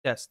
Test.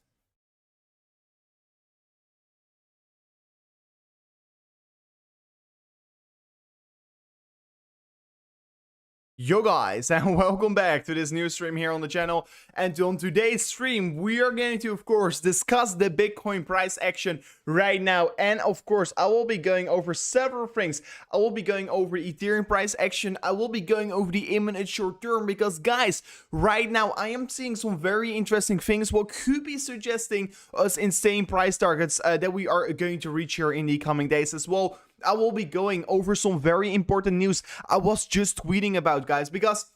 Yo guys, and welcome back to this new stream here on the channel. And on today's stream we are going to of course discuss the Bitcoin price action right now, and of course I will be going over several things. I will be going over Ethereum price action, I will be going over the imminent short term, because guys, right now I am seeing some very interesting things what could be suggesting us insane price targets that we are going to reach here in the coming days as well. I will be going over some very important news I was just tweeting about, guys, because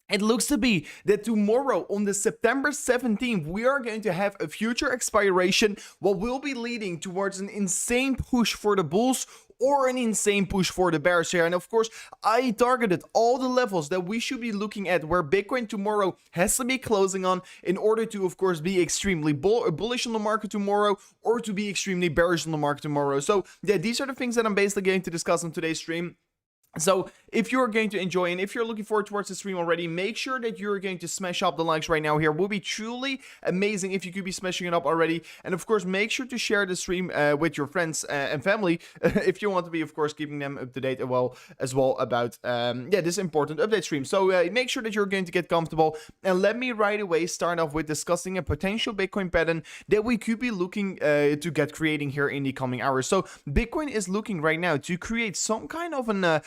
it looks to be that tomorrow on the September 17th, we are going to have a future expiration, what will be leading towards an insane push for the bulls or an insane push for the bears here. And of course, I targeted all the levels that we should be looking at where Bitcoin tomorrow has to be closing on in order to, of course, be extremely bullish on the market tomorrow or to be extremely bearish on the market tomorrow. So yeah, these are the things that I'm basically going to discuss on today's stream. So if you're going to enjoy and if you're looking forward towards the stream already, make sure that you're going to smash up the likes right now here. It will be truly amazing if you could be smashing it up already. And of course, make sure to share the stream with your friends and family if you want to be, of course, keeping them up to date as well about this important update stream. So make sure that you're going to get comfortable, and let me right away start off with discussing a potential Bitcoin pattern that we could be looking to get creating here in the coming hours. So Bitcoin is looking right now to create some kind of an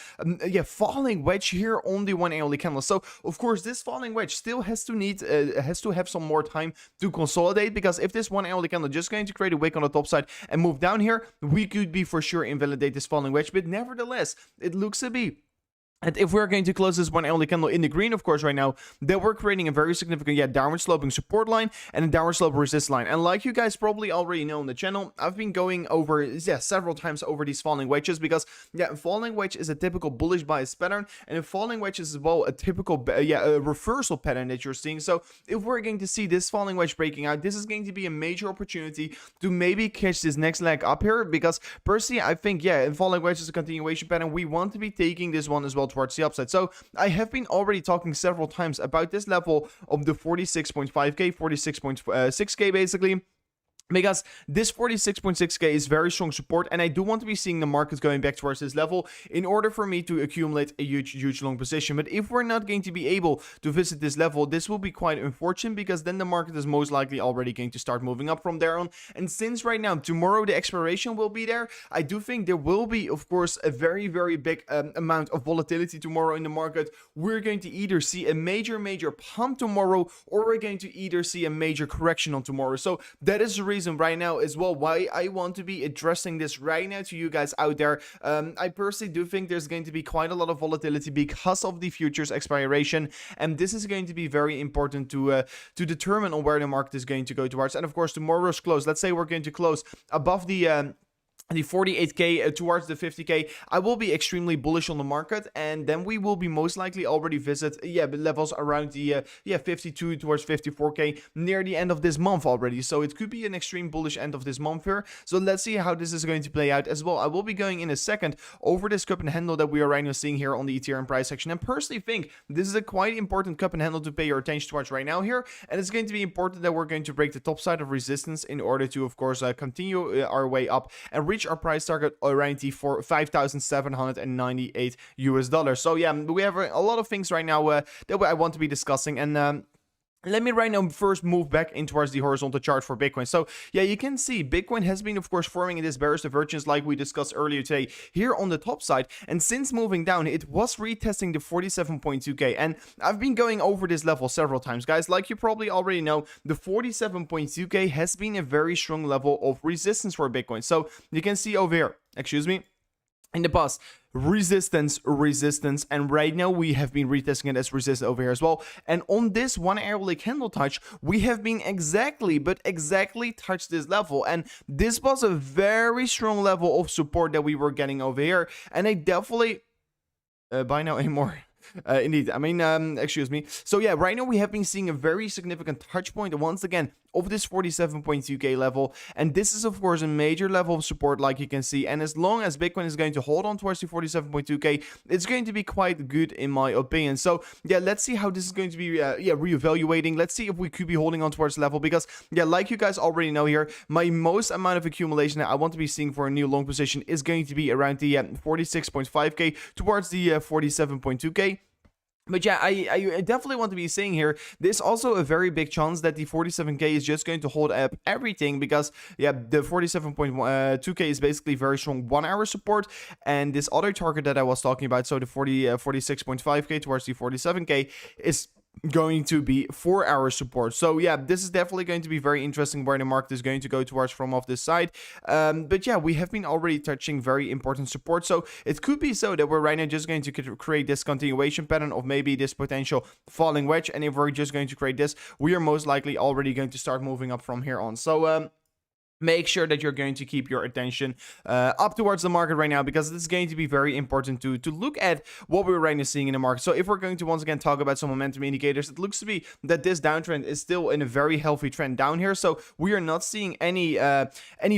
falling wedge here on the 1 hourly candle. So of course this falling wedge still has to have some more time to consolidate, because if this 1 hourly candle just going to create a wick on the top side and move down here, we could be for sure invalidate this falling wedge. But nevertheless, it looks to be, and if we're going to close this 1 hourly candle in the green, of course, right now, then we're creating a very significant, downward sloping support line and a downward slope resist line. And like you guys probably already know on the channel, I've been going over, several times over these falling wedges, because, falling wedge is a typical bullish bias pattern, and a falling wedge is as well a typical, a reversal pattern that you're seeing. So if we're going to see this falling wedge breaking out, this is going to be a major opportunity to maybe catch this next leg up here, because personally, I think, falling wedge is a continuation pattern. We want to be taking this one as well towards the upside. So I have been already talking several times about this level of the 46.5k, 46.6k basically, because this 46.6k is very strong support, and I do want to be seeing the market going back towards this level in order for me to accumulate a huge long position. But if we're not going to be able to visit this level, this will be quite unfortunate, because then the market is most likely already going to start moving up from there on. And since right now tomorrow the expiration will be there, I do think there will be, of course, a very big amount of volatility tomorrow in the market. We're going to either see a major pump tomorrow, or we're going to either see a major correction on tomorrow. So that is the reason right now as well why I want to be addressing this right now to you guys out there. I personally do think there's going to be quite a lot of volatility because of the futures expiration, and this is going to be very important to determine on where the market is going to go towards. And of course, tomorrow's close, let's say we're going to close above the 48k towards the 50k, I will be extremely bullish on the market, and then we will be most likely already visit levels around the 52 towards 54k near the end of this month already. So it could be an extreme bullish end of this month here. So let's see how this is going to play out as well. I will be going in a second over this cup and handle that we are right now seeing here on the Ethereum price section, and personally think this is a quite important cup and handle to pay your attention towards right now here. And it's going to be important that we're going to break the top side of resistance in order to, of course, continue our way up and reach our price target around the $5,798. So yeah, we have a lot of things right now that I want to be discussing, and let me right now first move back in towards the horizontal chart for Bitcoin. So yeah, you can see Bitcoin has been, of course, forming in this bearish divergence like we discussed earlier today here on the top side, and since moving down it was retesting the 47.2k, and I've been going over this level several times, guys. Like you probably already know, the 47.2k has been a very strong level of resistance for Bitcoin. So you can see over here, in the past, resistance, and right now we have been retesting it as resistance over here as well. And on this 1 hourly candle touch, we have been exactly touched this level, and this was a very strong level of support that we were getting over here. And I definitely buy now anymore. Indeed, I mean, excuse me. So yeah, right now we have been seeing a very significant touch point once again of this 47.2k level, and this is of course a major level of support, like you can see. And as long as Bitcoin is going to hold on towards the 47.2k, it's going to be quite good in my opinion. So yeah, let's see how this is going to be reevaluating. Let's see if we could be holding on towards level, because yeah, like you guys already know here, my most amount of accumulation that I want to be seeing for a new long position is going to be around the 46.5k towards the 47.2k. But yeah, I definitely want to be saying here, there's also a very big chance that the 47k is just going to hold up everything, because yeah, the 47.2k is basically very strong 1 hour support, and this other target that I was talking about, so the 46.5k towards the 47k, is going to be 4 hour support. So yeah, this is definitely going to be very interesting where the market is going to go towards from off this side. But yeah, we have been already touching very important support, so it could be so that we're right now just going to create this continuation pattern of maybe this potential falling wedge, and if we're just going to create this, we are most likely already going to start moving up from here on. So make sure that you're going to keep your attention up towards the market right now, because it's going to be very important to look at what we're right now seeing in the market. So if we're going to once again talk about some momentum indicators, it looks to be that this downtrend is still in a very healthy trend down here. So we are not seeing any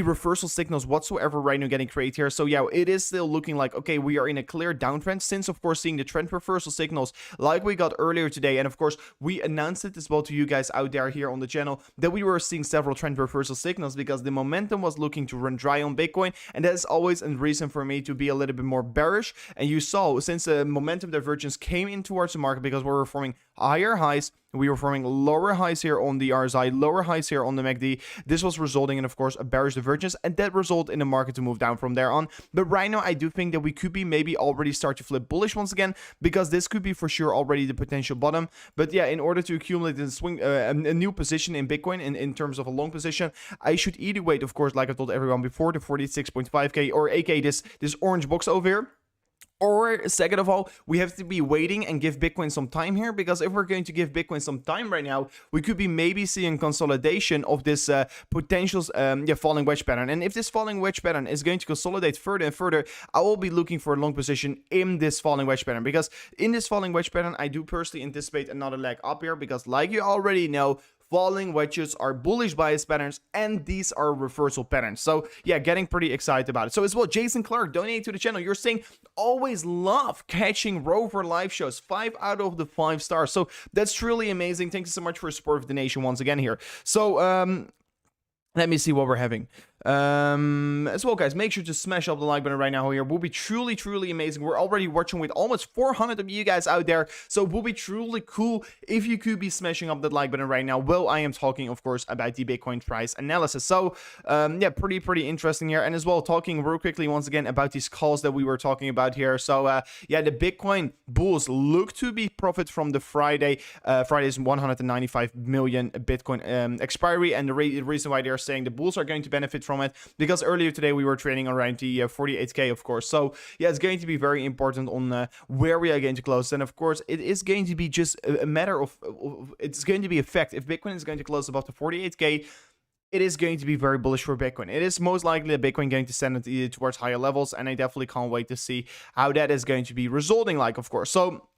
reversal signals whatsoever right now getting created here. So yeah, it is still looking like, okay, we are in a clear downtrend, since of course seeing the trend reversal signals like we got earlier today. And of course we announced it as well to you guys out there here on the channel that we were seeing several trend reversal signals, because the momentum was looking to run dry on Bitcoin, and that is always a reason for me to be a little bit more bearish. And you saw, since the momentum divergence came in towards the market, because we were forming higher highs, we were forming lower highs here on the RSI, lower highs here on the MACD. This was resulting in, of course, a bearish divergence, and that resulted in the market to move down from there on. But right now, I do think that we could be maybe already start to flip bullish once again, because this could be for sure already the potential bottom. But yeah, in order to accumulate and swing a new position in Bitcoin in terms of a long position, I should either wait, of course, like I told everyone before, the 46.5k, or aka this orange box over here. Or second of all, we have to be waiting and give Bitcoin some time here, because if we're going to give Bitcoin some time right now, we could be maybe seeing consolidation of this potential falling wedge pattern. And if this falling wedge pattern is going to consolidate further and further, I will be looking for a long position in this falling wedge pattern, because in this falling wedge pattern, I do personally anticipate another leg up here, because like you already know, falling wedges are bullish bias patterns, and these are reversal patterns. So yeah, getting pretty excited about it. So as well, Jason Clark donating to the channel. You're saying always love catching Rover live shows, 5 out of the 5 stars. So that's truly amazing. Thank you so much for your support of the nation once again here. So let me see what we're having. As well, guys, make sure to smash up the like button right now here. Will be truly amazing. We're already watching with almost 400 of you guys out there, so it will be truly cool if you could be smashing up that like button right now. Well, I am talking, of course, about the Bitcoin price analysis. So yeah, pretty interesting here. And as well, talking real quickly once again about these calls that we were talking about here. So yeah, the Bitcoin bulls look to be profit from the Friday's 195 million Bitcoin expiry, and the reason why they're saying the bulls are going to benefit from it, because earlier today we were trading around the 48k, of course. So yeah, it's going to be very important on where we are going to close. And of course, it is going to be just a matter of it's going to be a fact. If Bitcoin is going to close above the 48k, it is going to be very bullish for Bitcoin. It is most likely that Bitcoin going to send it towards higher levels, and I definitely can't wait to see how that is going to be resulting like, of course. So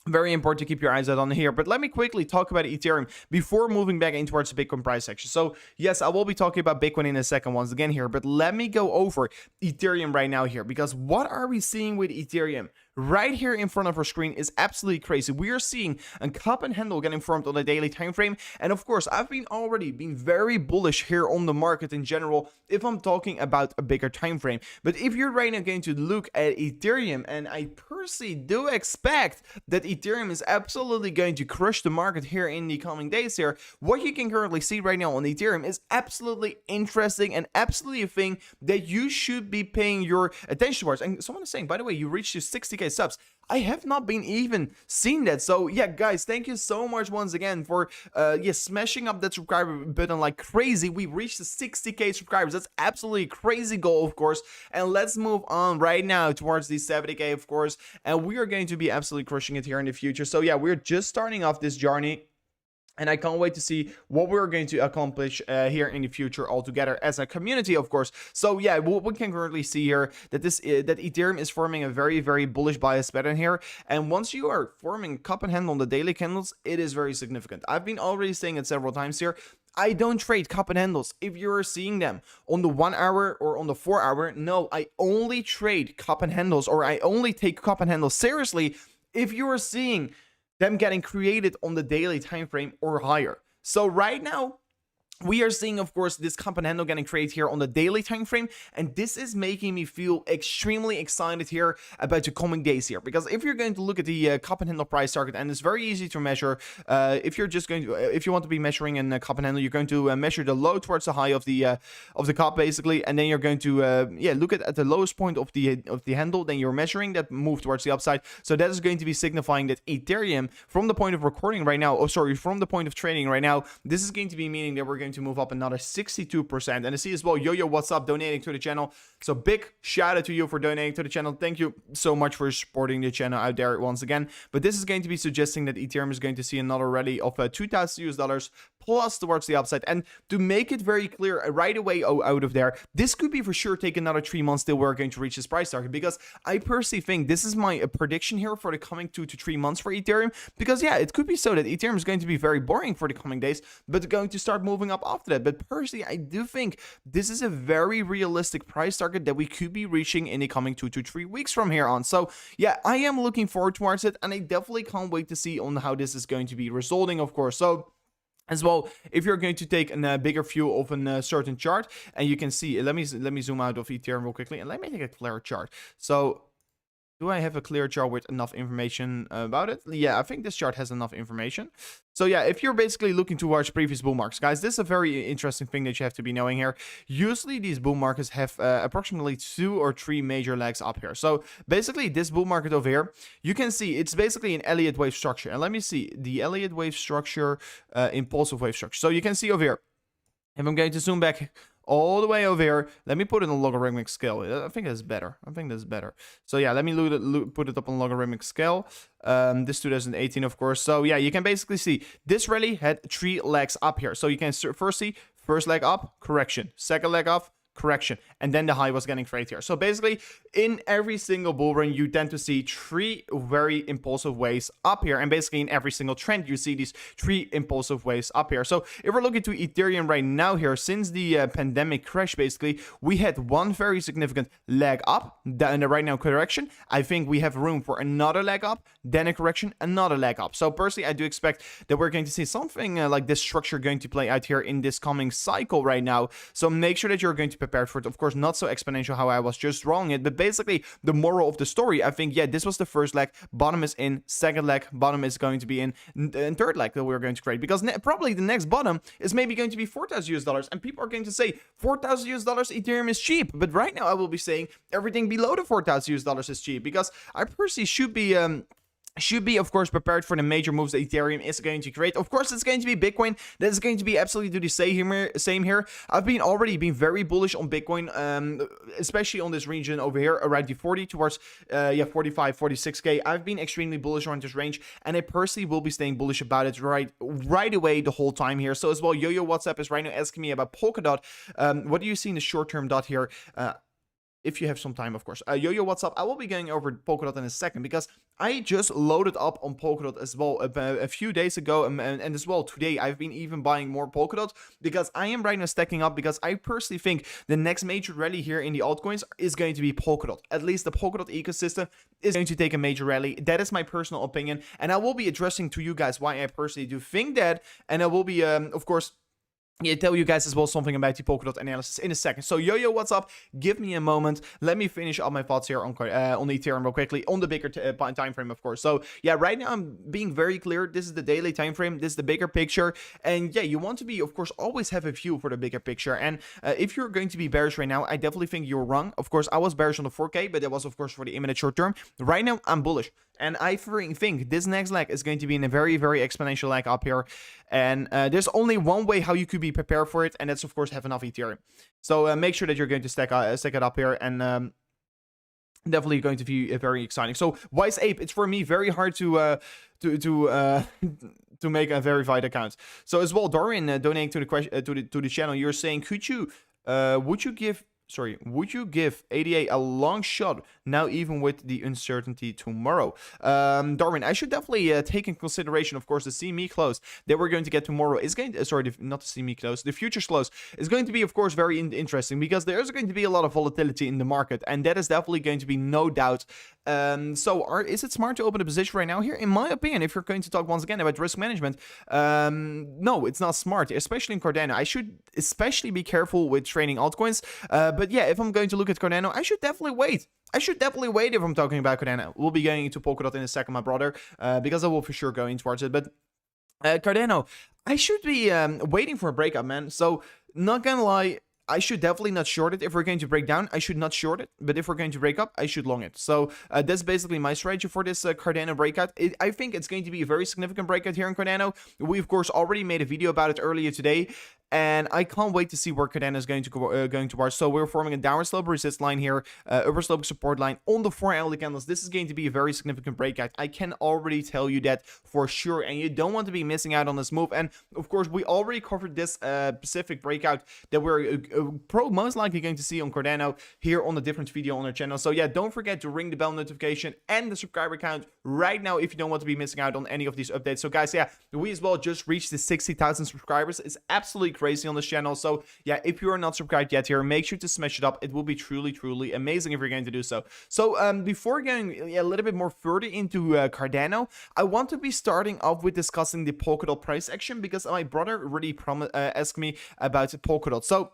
very important to keep your eyes out on here. But let me quickly talk about Ethereum before moving back in towards the Bitcoin price section. So yes, I will be talking about Bitcoin in a second once again here, but let me go over Ethereum right now here, because what are we seeing with Ethereum? Right here in front of our screen is absolutely crazy. We are seeing a cup and handle getting formed on a daily time frame, and of course I've already been very bullish here on the market in general if I'm talking about a bigger time frame. But if you're right now going to look at Ethereum, and I personally do expect that Ethereum is absolutely going to crush the market here in the coming days here, what you can currently see right now on Ethereum is absolutely interesting and absolutely a thing that you should be paying your attention towards. And someone is saying, by the way, you reached your 60k subs. I have not been even seen that. So yeah, guys, thank you so much once again for smashing up that subscriber button like crazy. We reached the 60k subscribers. That's absolutely crazy goal, of course. And let's move on right now towards the 70k, of course. And we are going to be absolutely crushing it here in the future. So yeah, we're just starting off this journey, and I can't wait to see what we're going to accomplish here in the future all together as a community, of course. So yeah, we can currently see here that that Ethereum is forming a very bullish bias pattern here. And once you are forming cup and handle on the daily candles, it is very significant. I've been already saying it several times here. I don't trade cup and handles. If you're seeing them on the 1 hour or on the 4 hour, no, I only trade cup and handles, or I only take cup and handles seriously if you are seeing them getting created on the daily time frame or higher. So right now, we are seeing, of course, this cup and handle getting created here on the daily time frame, and this is making me feel extremely excited here about the coming days here. Because if you're going to look at the cup and handle price target, and it's very easy to measure, if you want to be measuring in a cup and handle, you're going to measure the low towards the high of the cup, basically, and then you're going to look at the lowest point of the handle. Then you're measuring that move towards the upside. So that is going to be signifying that Ethereum, from the point of recording right now, from the point of trading right now, this is going to be meaning that we're going to move up another 62%. And I see as well, Yo-Yo, what's up, donating to the channel. So big shout out to you for donating to the channel. Thank you so much for supporting the channel out there once again. But this is going to be suggesting that Ethereum is going to see another rally of $2,000 plus towards the upside. And to make it very clear right away out of there, this could be for sure take another 3 months till we're going to reach this price target, because I personally think this is my prediction here for the coming 2 to 3 months for Ethereum. Because yeah, it could be so that Ethereum is going to be very boring for the coming days, but going to start moving up after that. But personally, I do think this is a very realistic price target that we could be reaching in the coming 2 to 3 weeks from here on. So yeah, I am looking forward towards it, and I definitely can't wait to see on how this is going to be resulting, of course. So as well, if you're going to take a bigger view of a certain chart, and you can see, let me zoom out of Ethereum real quickly, and let me take a clear chart. So do I have a clear chart with enough information about it? Yeah, I think this chart has enough information. So yeah, if you're basically looking towards previous bull markets, guys, this is a very interesting thing that you have to be knowing here. Usually these bull markets have approximately 2 or 3 major legs up here. So basically this bull market over here, you can see it's basically an Elliott wave structure. And let me see the Elliott wave structure, impulsive wave structure. So you can see over here, if I'm going to zoom back all the way over here, let me put it on logarithmic scale. I think that's better. So yeah, let me put it up on logarithmic scale. This 2018, of course. So yeah, you can basically see this rally had 3 legs up here. So you can first see first leg up, correction, second leg up, correction, and then the high was getting created here. So basically in every single bull run, you tend to see 3 very impulsive waves up here, and basically in every single trend you see these 3 impulsive waves up here. So if we're looking to Ethereum right now here, since the pandemic crash, basically we had 1 very significant leg up, then right now correction. I think we have room for another leg up, then a correction, another leg up. So personally, I do expect that we're going to see something like this structure going to play out here in this coming cycle right now. So make sure that you're going to prepared for it. Of course, not so exponential how I was just drawing it, but basically the moral of the story, I think, yeah, this was the first leg, bottom is in, second leg, bottom is going to be in, and third leg that we're going to create, because probably the next bottom is maybe going to be $4,000, and people are going to say $4,000 Ethereum is cheap. But right now I will be saying everything below the $4,000 is cheap, because I personally should be, of course, prepared for the major moves that Ethereum is going to create. Of course, it's going to be Bitcoin. That is going to be absolutely the same here. I've already been very bullish on Bitcoin, especially on this region over here, around the 40 towards, 45, 46K. I've been extremely bullish on this range, and I personally will be staying bullish about it right away the whole time here. So as well, Yo-Yo WhatsApp is right now asking me about Polkadot. What do you see in the short-term dot here? If you have some time, of course. Yo-Yo, what's up? I will be going over Polkadot in a second, because I just loaded up on Polkadot as well a few days ago, and as well today I've been even buying more Polkadot, because I am right now stacking up, because I personally think the next major rally here in the altcoins is going to be Polkadot. At least the Polkadot ecosystem is going to take a major rally. That is my personal opinion, and I will be addressing to you guys why I personally do think that, and I will be, of course, tell you guys as well something about the Polkadot analysis in a second. So Yo-Yo, what's up? Give me a moment. Let me finish up my thoughts here on Ethereum real quickly, on the bigger time frame, of course. So yeah, right now I'm being very clear. This is the daily time frame. This is the bigger picture. And yeah, you want to be, of course, always have a view for the bigger picture. And if you're going to be bearish right now, I definitely think you're wrong. Of course, I was bearish on the 4K, but that was, of course, for the imminent short term. Right now, I'm bullish. And I think this next leg is going to be in a very, very exponential leg up here. And there's only one way how you could be prepared for it, and that's, of course, have enough Ethereum. So make sure that you're going to stack it up here, and definitely going to be very exciting. So Wise Ape, it's for me very hard to make a verified account. So as well, Dorian, donating to the question to the channel, you're saying, would you give would you give ADA a long shot now, even with the uncertainty tomorrow? Darwin, I should definitely take in consideration, of course, the CME close that we're going to get tomorrow is going to, not the CME close, the futures close is going to be, of course, very interesting, because there's going to be a lot of volatility in the market, and that is definitely going to be no doubt. Is it smart to open a position right now here? In my opinion, if you're going to talk once again about risk management, no, it's not smart, especially in Cardano. I should especially be careful with trading altcoins. But yeah, if I'm going to look at Cardano, I should definitely wait. If I'm talking about Cardano. We'll be going into Polkadot in a second, my brother, because I will for sure go in towards it. But Cardano, I should be waiting for a breakout, man. So, not gonna lie, I should definitely not short it. If we're going to break down, I should not short it. But if we're going to break up, I should long it. So that's basically my strategy for this Cardano breakout. I think it's going to be a very significant breakout here in Cardano. We, of course, already made a video about it earlier today. And I can't wait to see where Cardano is going to go, going towards. So we're forming a downward slope resist line here, upper slope support line on the 4 hourly candles. This is going to be a very significant breakout. I can already tell you that for sure, and you don't want to be missing out on this move. And of course, we already covered this specific breakout that we're most likely going to see on Cardano here on a different video on our channel. So yeah, don't forget to ring the bell notification and the subscriber count right now if you don't want to be missing out on any of these updates. So guys, yeah, we as well just reached the 60,000 subscribers. It's absolutely crazy on this channel. So yeah, if you are not subscribed yet here, make sure to smash it up. It will be truly amazing if you're going to do so. So before going a little bit more further into Cardano, I want to be starting off with discussing the Polkadot price action, because my brother really asked me about Polkadot. So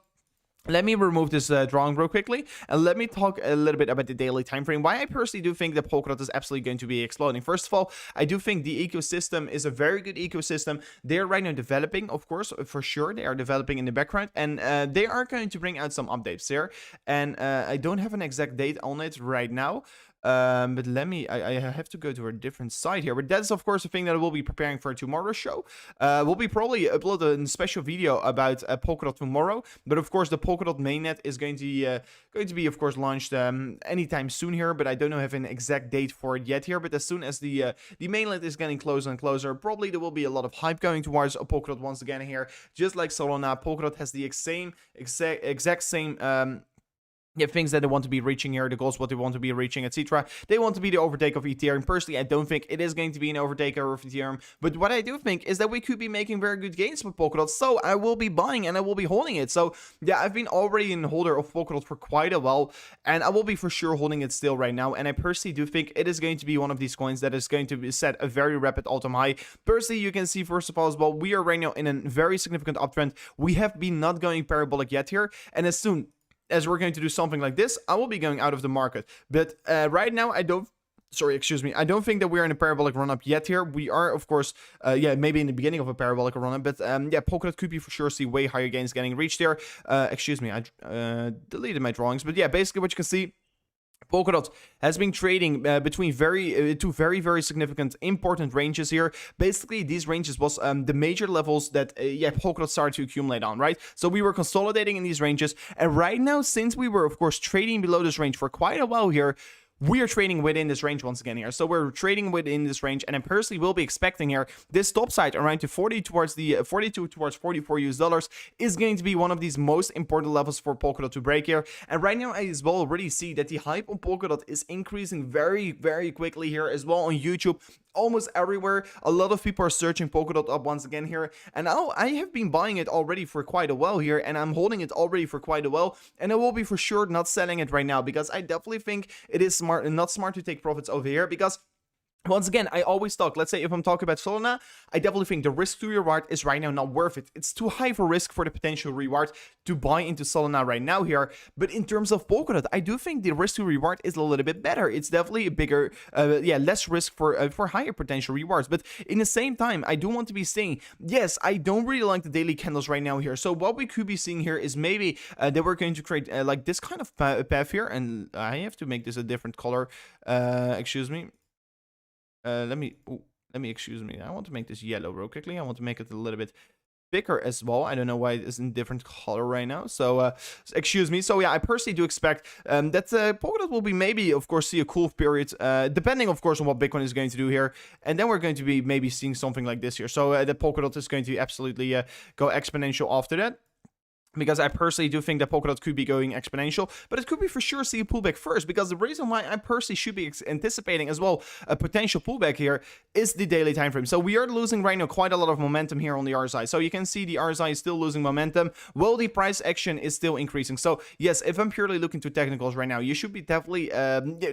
let me remove this drawing real quickly, and let me talk a little bit about the daily time frame. Why I personally do think that Polkadot is absolutely going to be exploding. First of all, I do think the ecosystem is a very good ecosystem. They're right now developing, of course, for sure. They are developing in the background, and they are going to bring out some updates there. And I don't have an exact date on it right now. But I have to go to a different site here. But that's, of course, a thing that we'll be preparing for tomorrow's show. We'll be probably uploading a special video about Polkadot tomorrow. But of course, the Polkadot mainnet is going to be, of course, launched anytime soon here. But I don't have an exact date for it yet here. But as soon as the mainnet is getting closer and closer, probably there will be a lot of hype going towards Polkadot once again here. Just like Solana, Polkadot has the exact same things that they want to be reaching here, the goals what they want to be reaching, etc. They want to be the overtake of Ethereum. Personally, I don't think it is going to be an overtaker of Ethereum, but what I do think is that we could be making very good gains with Polkadot, so I will be buying and I will be holding it. So yeah, I've been already a holder of Polkadot for quite a while, and I will be for sure holding it still right now, and I personally do think it is going to be one of these coins that is going to be set a very rapid all-time high. Personally, you can see, first of all, as well, we are right now in a very significant uptrend. We have been not going parabolic yet here, and as soon as we're going to do something like this, I will be going out of the market. But right now, I don't think that we're in a parabolic run-up yet here. We are, of course, maybe in the beginning of a parabolic run-up, but yeah, Polkadot could be for sure see way higher gains getting reached there. I deleted my drawings, but yeah, basically what you can see, Polkadot has been trading between two very significant important ranges here. Basically, these ranges was the major levels that Polkadot started to accumulate on, right? So we were consolidating in these ranges, and right now, since we were, of course, trading below this range for quite a while here, we are trading within this range once again here. So we're trading within this range, and I personally will be expecting here this top side around to 42 towards 44 US dollars is going to be one of these most important levels for Polkadot to break here. And right now, I as well already see that the hype on Polkadot is increasing very quickly here as well on YouTube. Almost everywhere, a lot of people are searching Polkadot up once again here, and now I have been buying it already for quite a while here, and I'm holding it already for quite a while, and I will be for sure not selling it right now, because I definitely think it is not smart to take profits over here, because once again, I always talk, let's say if I'm talking about Solana, I definitely think the risk to reward is right now not worth it. It's too high for risk for the potential reward to buy into Solana right now here. But in terms of Polkadot, I do think the risk to reward is a little bit better. It's definitely a bigger, less risk for higher potential rewards. But in the same time, I do want to be saying, yes, I don't really like the daily candles right now here. So what we could be seeing here is maybe that we're going to create like this kind of path here. And I have to make this a different color. Excuse me. Let me excuse me. I want to make this yellow real quickly. I want to make it a little bit thicker as well. I don't know why it is in different color right now. So excuse me. So yeah, I personally do expect that Polkadot will be maybe, of course, see a cool period, depending, of course, on what Bitcoin is going to do here. And then we're going to be maybe seeing something like this here. So the Polkadot is going to absolutely go exponential after that. because I personally do think that Polkadot could be going exponential, but it could be for sure see a pullback first, because the reason why I personally should be anticipating as well a potential pullback here is the daily time frame. So we are losing right now quite a lot of momentum here on the RSI. So you can see the RSI is still losing momentum, while the price action is still increasing. So yes, if I'm purely looking to technicals right now, you should be definitely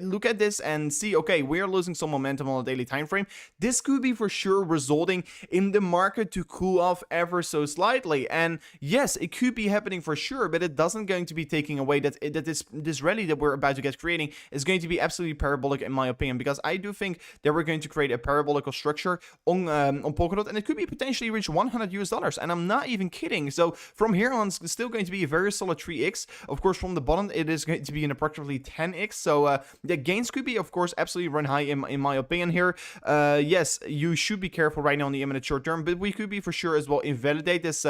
look at this and see, okay, we are losing some momentum on the daily time frame. This could be for sure resulting in the market to cool off ever so slightly. And yes, it could be happening for sure, but it doesn't going to be taking away that this rally that we're about to get creating is going to be absolutely parabolic in my opinion, because I do think that we're going to create a parabolical structure on Polkadot, and it could be potentially reach $100, and I'm not even kidding. So from here on, it's still going to be a very solid 3x. Of course, from the bottom, it is going to be an approximately 10x. So the gains could be, of course, absolutely run high in my opinion here. Yes, you should be careful right now on the imminent short term, but we could be for sure as well invalidate this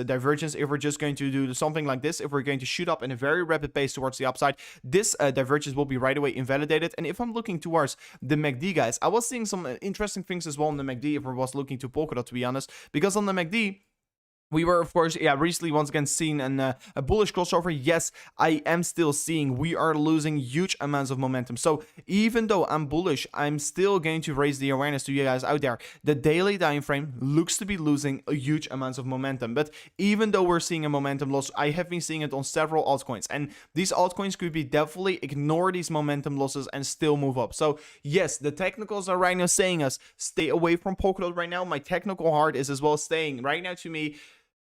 divergence if we're just going to do something like this. If we're going to shoot up in a very rapid pace towards the upside, this divergence will be right away invalidated. And if I'm looking towards the MACD, guys, I was seeing some interesting things as well on the MACD if I was looking to Polkadot, to be honest, because on the MACD, we were, of course, recently once again seen a bullish crossover. Yes, I am still seeing we are losing huge amounts of momentum. So even though I'm bullish, I'm still going to raise the awareness to you guys out there. The daily time frame looks to be losing a huge amounts of momentum. But even though we're seeing a momentum loss, I have been seeing it on several altcoins. And these altcoins could be definitely ignore these momentum losses and still move up. So yes, the technicals are right now saying us stay away from Polkadot right now. My technical heart is as well staying right now to me.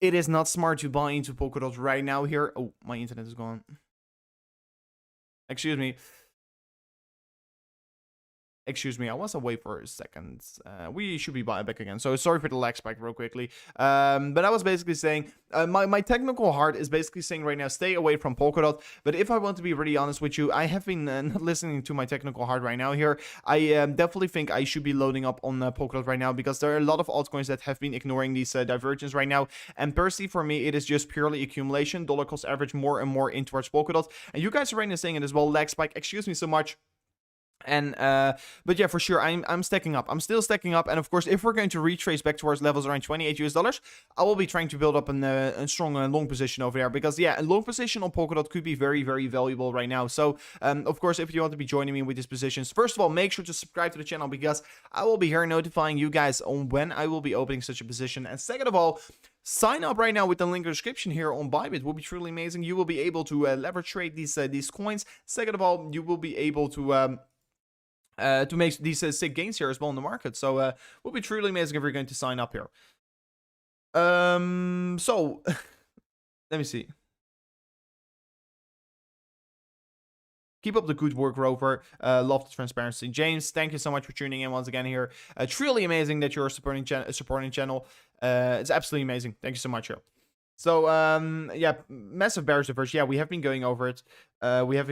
It is not smart to buy into Polkadot right now here. Oh, my internet is gone. Excuse me. Excuse me, I was away for a second. We should be back again. So sorry for the lag spike real quickly. But I was basically saying, my technical heart is basically saying right now, stay away from Polkadot. But if I want to be really honest with you, I have been not listening to my technical heart right now here. I definitely think I should be loading up on Polkadot right now, because there are a lot of altcoins that have been ignoring these divergences right now. And personally, for me, it is just purely accumulation. Dollar cost average more and more in towards Polkadot. And you guys are right now saying it as well, lag spike. Excuse me so much. And but yeah, for sure, I'm stacking up. I'm still stacking up. And of course, if we're going to retrace back towards levels around $28, I will be trying to build up a strong long position over there, because yeah, a long position on Polkadot could be very, very valuable right now. So of course, if you want to be joining me with these positions, first of all, make sure to subscribe to the channel, because I will be here notifying you guys on when I will be opening such a position. And second of all, sign up right now with the link in the description here on BYBIT. It will be truly amazing. You will be able to leverage trade these coins. Second of all, you will be able to make these sick gains here as well in the market. So will be truly amazing if you're going to sign up here. So let me see. Keep up the good work, Rover. Love the transparency. James, thank you so much for tuning in once again here. Truly amazing that you're supporting channel. It's absolutely amazing. Thank you so much here. So yeah, massive bearish divergence. Yeah, we have been going over it. We have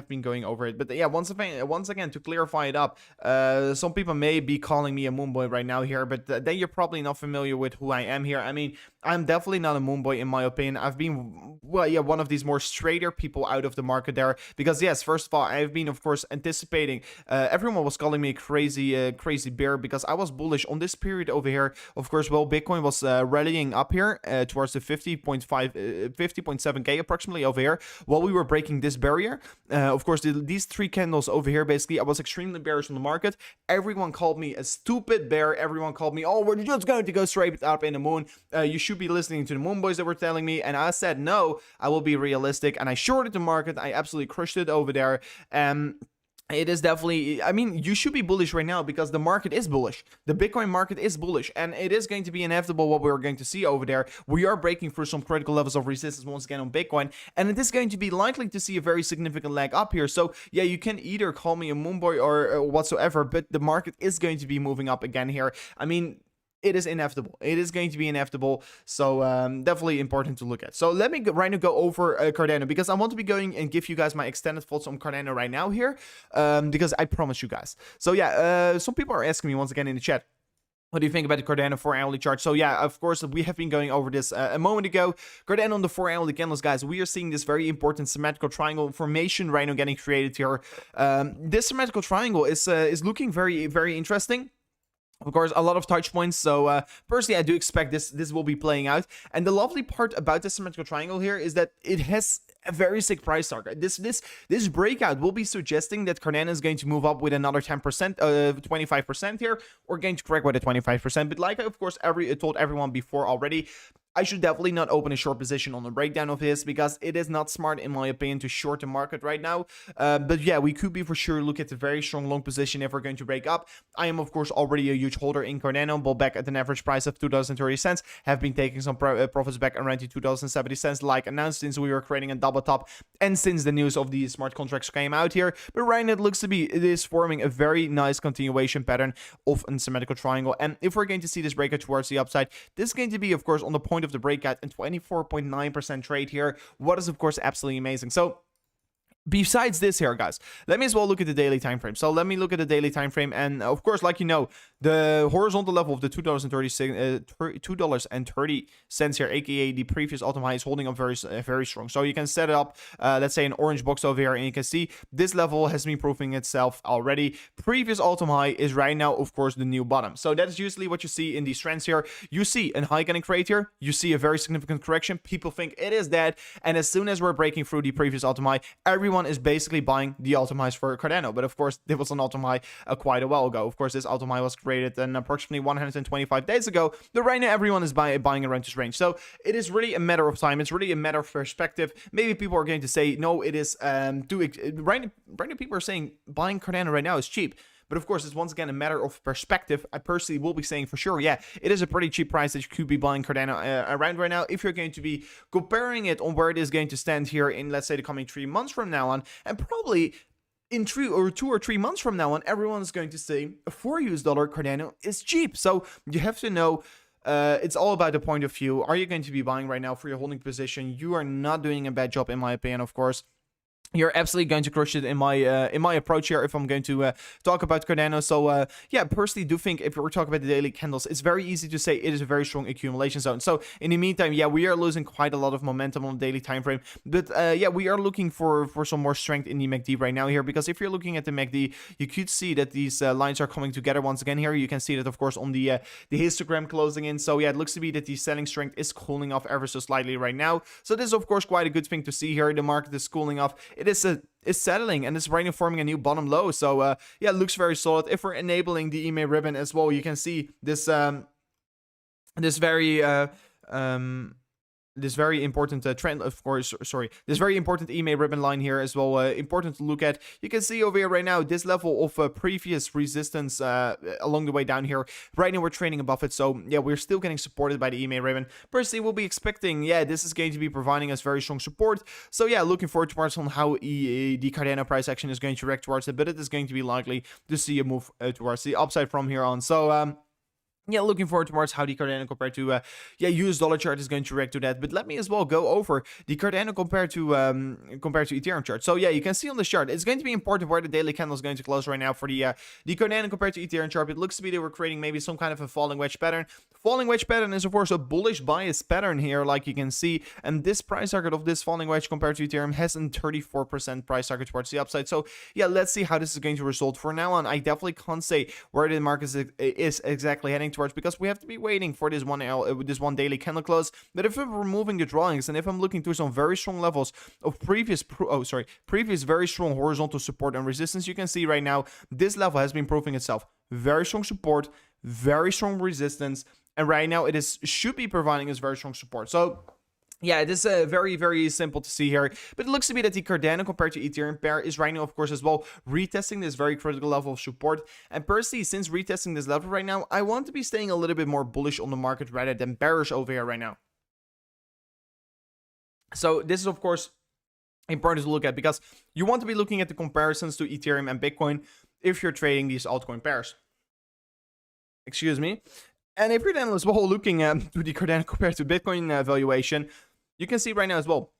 been going over it. But yeah, once again, to clarify it up, some people may be calling me a moon boy right now here, but then you're probably not familiar with who I am here. I mean, I'm definitely not a moon boy in my opinion. I've been, well, yeah, one of these more straighter people out of the market there, because yes, first of all, I've been, of course, anticipating. Everyone was calling me crazy bear, because I was bullish on this period over here. Of course, well, Bitcoin was rallying up here towards the 50.7k approximately over here, while we were breaking this barrier. Of course, these three candles over here, basically, I was extremely bearish on the market. Everyone called me a stupid bear. Everyone called me, oh, we're just going to go straight up in the moon. You should be listening to the moon boys that were telling me. And I said, no, I will be realistic. And I shorted the market. I absolutely crushed it over there. It is definitely, I mean, you should be bullish right now, because the market is bullish. The Bitcoin market is bullish, and it is going to be inevitable what we're going to see over there. We are breaking through some critical levels of resistance once again on Bitcoin, and it is going to be likely to see a very significant lag up here. So yeah, you can either call me a moon boy or whatsoever, but the market is going to be moving up again here. I mean, it is inevitable. It is going to be inevitable. So definitely important to look at. So let me right now go over Cardano, because I want to be going and give you guys my extended thoughts on Cardano right now here, because I promise you guys. So yeah, some people are asking me once again in the chat, what do you think about the Cardano 4-hourly chart? So yeah, of course, we have been going over this a moment ago. Cardano on the 4-hourly candles, guys, we are seeing this very important symmetrical triangle formation right now getting created here. This symmetrical triangle is looking very, very interesting. Of course, a lot of touch points. So personally, I do expect this will be playing out. And the lovely part about this symmetrical triangle here is that it has a very sick price target. This breakout will be suggesting that Cardano is going to move up with another 10%, 25% here, or going to correct with a 25%. But like I of course told everyone before already, I should definitely not open a short position on the breakdown of this, because it is not smart, in my opinion, to short the market right now. But yeah, we could be for sure look at a very strong long position if we're going to break up. I am, of course, already a huge holder in Cardano, bought back at an average price of $2.30, have been taking some profits back around to $2.70, like announced, since we were creating a double top and since the news of the smart contracts came out here. But right now, it is forming a very nice continuation pattern of a symmetrical triangle. And if we're going to see this breakout towards the upside, this is going to be, of course, on the point of the breakout and 24.9% trade here, what is of course absolutely amazing. So besides this here, guys, let me as well look at the daily time frame. So let me look at the daily time frame, and of course, like you know, the horizontal level of the $2.30 here, aka the previous all-time high, is holding up very strong. So you can set it up, let's say an orange box over here, and you can see this level has been proving itself already. Previous all-time high is right now, of course, the new bottom. So that is usually what you see in these trends here. You see a high getting created here, you see a very significant correction. People think it is dead, and as soon as we're breaking through the previous all-time high, everyone is basically buying the all-time highs for Cardano. But of course, there was an all-time high quite a while ago. Of course, this all-time high was created approximately 125 days ago, but right now everyone is buying around this range. So it is really a matter of time. It's really a matter of perspective. Maybe people are going to say, no, it is right now people are saying buying Cardano right now is cheap. But of course, it's once again a matter of perspective. I personally will be saying for sure, yeah, it is a pretty cheap price that you could be buying Cardano around right now. If you're going to be comparing it on where it is going to stand here in, let's say, the coming 3 months from now on, and probably in 2 or 3 months from now on, everyone is going to say $4 Cardano is cheap. So you have to know. It's all about the point of view. Are you going to be buying right now for your holding position? You are not doing a bad job, in my opinion, of course. You're absolutely going to crush it in my approach here if I'm going to talk about Cardano. So yeah, personally do think if we're talking about the daily candles, it's very easy to say it is a very strong accumulation zone. So in the meantime, yeah, we are losing quite a lot of momentum on the daily time frame. But yeah, we are looking for some more strength in the MACD right now here, because if you're looking at the MACD, you could see that these lines are coming together once again here. You can see that, of course, on the histogram closing in. So yeah, it looks to be that the selling strength is cooling off ever so slightly right now. So this is, of course, quite a good thing to see here. The market is cooling off. It's settling, and it's right now forming a new bottom low. So yeah, it looks very solid. If we're enabling the EMA ribbon as well, you can see this this very important trend, of course, this very important EMA ribbon line here as well, important to look at. You can see over here right now, this level of previous resistance along the way down here. Right now, we're trading above it. So yeah, we're still getting supported by the EMA ribbon. Personally, we'll be expecting, yeah, this is going to be providing us very strong support. So yeah, looking forward towards on how the Cardano price action is going to react towards it, but it is going to be likely to see a move towards the upside from here on. So yeah, looking forward towards how the Cardano compared to US dollar chart is going to react to that. But let me as well go over the Cardano compared to Ethereum chart. So yeah, you can see on the chart, it's going to be important where the daily candle is going to close right now for the Cardano compared to Ethereum chart. It looks to be that we're creating maybe some kind of a falling wedge pattern. Falling wedge pattern is, of course, a bullish bias pattern here, like you can see. And this price target of this falling wedge compared to Ethereum has a 34% price target towards the upside. So yeah, let's see how this is going to result. For now on, I definitely can't say where the market is exactly heading towards, because we have to be waiting for this one daily candle close. But if I'm removing the drawings and if I'm looking through some very strong levels of previous very strong horizontal support and resistance, you can see right now this level has been proving itself. Very strong support, very strong resistance, and right now it should be providing us very strong support. So yeah, it is very, very simple to see here. But it looks to be that the Cardano compared to Ethereum pair is right now, of course, as well, retesting this very critical level of support. And personally, since retesting this level right now, I want to be staying a little bit more bullish on the market rather than bearish over here right now. So this is, of course, important to look at, because you want to be looking at the comparisons to Ethereum and Bitcoin if you're trading these altcoin pairs. Excuse me. And if you're then as well looking at to the Cardano compared to Bitcoin valuation, you can see right now as well,